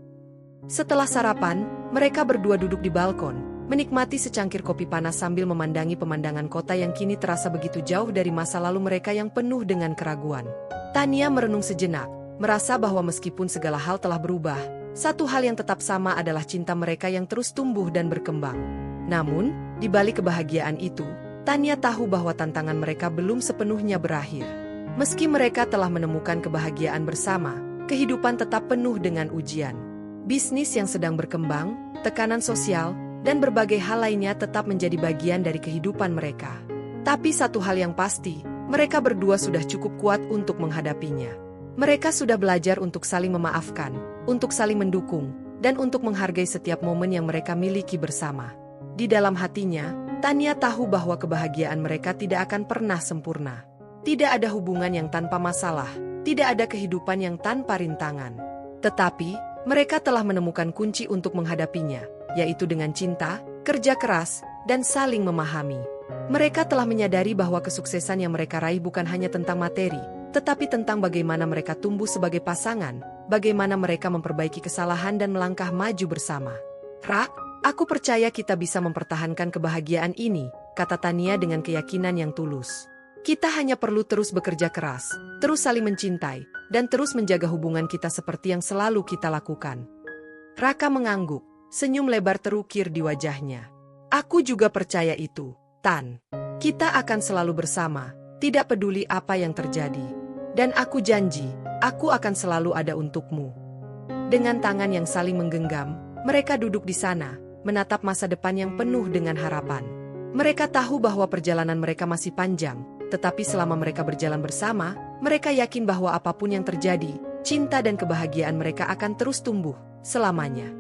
Setelah sarapan, mereka berdua duduk di balkon, menikmati secangkir kopi panas sambil memandangi pemandangan kota yang kini terasa begitu jauh dari masa lalu mereka yang penuh dengan keraguan. Tania merenung sejenak, merasa bahwa meskipun segala hal telah berubah, satu hal yang tetap sama adalah cinta mereka yang terus tumbuh dan berkembang. Namun, di balik kebahagiaan itu, Tania tahu bahwa tantangan mereka belum sepenuhnya berakhir. Meski mereka telah menemukan kebahagiaan bersama, kehidupan tetap penuh dengan ujian. Bisnis yang sedang berkembang, tekanan sosial, dan berbagai hal lainnya tetap menjadi bagian dari kehidupan mereka. Tapi satu hal yang pasti, mereka berdua sudah cukup kuat untuk menghadapinya. Mereka sudah belajar untuk saling memaafkan, untuk saling mendukung, dan untuk menghargai setiap momen yang mereka miliki bersama. Di dalam hatinya, Tania tahu bahwa kebahagiaan mereka tidak akan pernah sempurna. Tidak ada hubungan yang tanpa masalah, tidak ada kehidupan yang tanpa rintangan. Tetapi, mereka telah menemukan kunci untuk menghadapinya, yaitu dengan cinta, kerja keras, dan saling memahami. Mereka telah menyadari bahwa kesuksesan yang mereka raih bukan hanya tentang materi, tetapi tentang bagaimana mereka tumbuh sebagai pasangan, bagaimana mereka memperbaiki kesalahan dan melangkah maju bersama. "Rak, aku percaya kita bisa mempertahankan kebahagiaan ini," kata Tania dengan keyakinan yang tulus. "Kita hanya perlu terus bekerja keras, terus saling mencintai, dan terus menjaga hubungan kita seperti yang selalu kita lakukan." Raka mengangguk, senyum lebar terukir di wajahnya. "Aku juga percaya itu, Tan. Kita akan selalu bersama, tidak peduli apa yang terjadi. Dan aku janji, aku akan selalu ada untukmu." Dengan tangan yang saling menggenggam, mereka duduk di sana, menatap masa depan yang penuh dengan harapan. Mereka tahu bahwa perjalanan mereka masih panjang, tetapi selama mereka berjalan bersama, mereka yakin bahwa apapun yang terjadi, cinta dan kebahagiaan mereka akan terus tumbuh selamanya.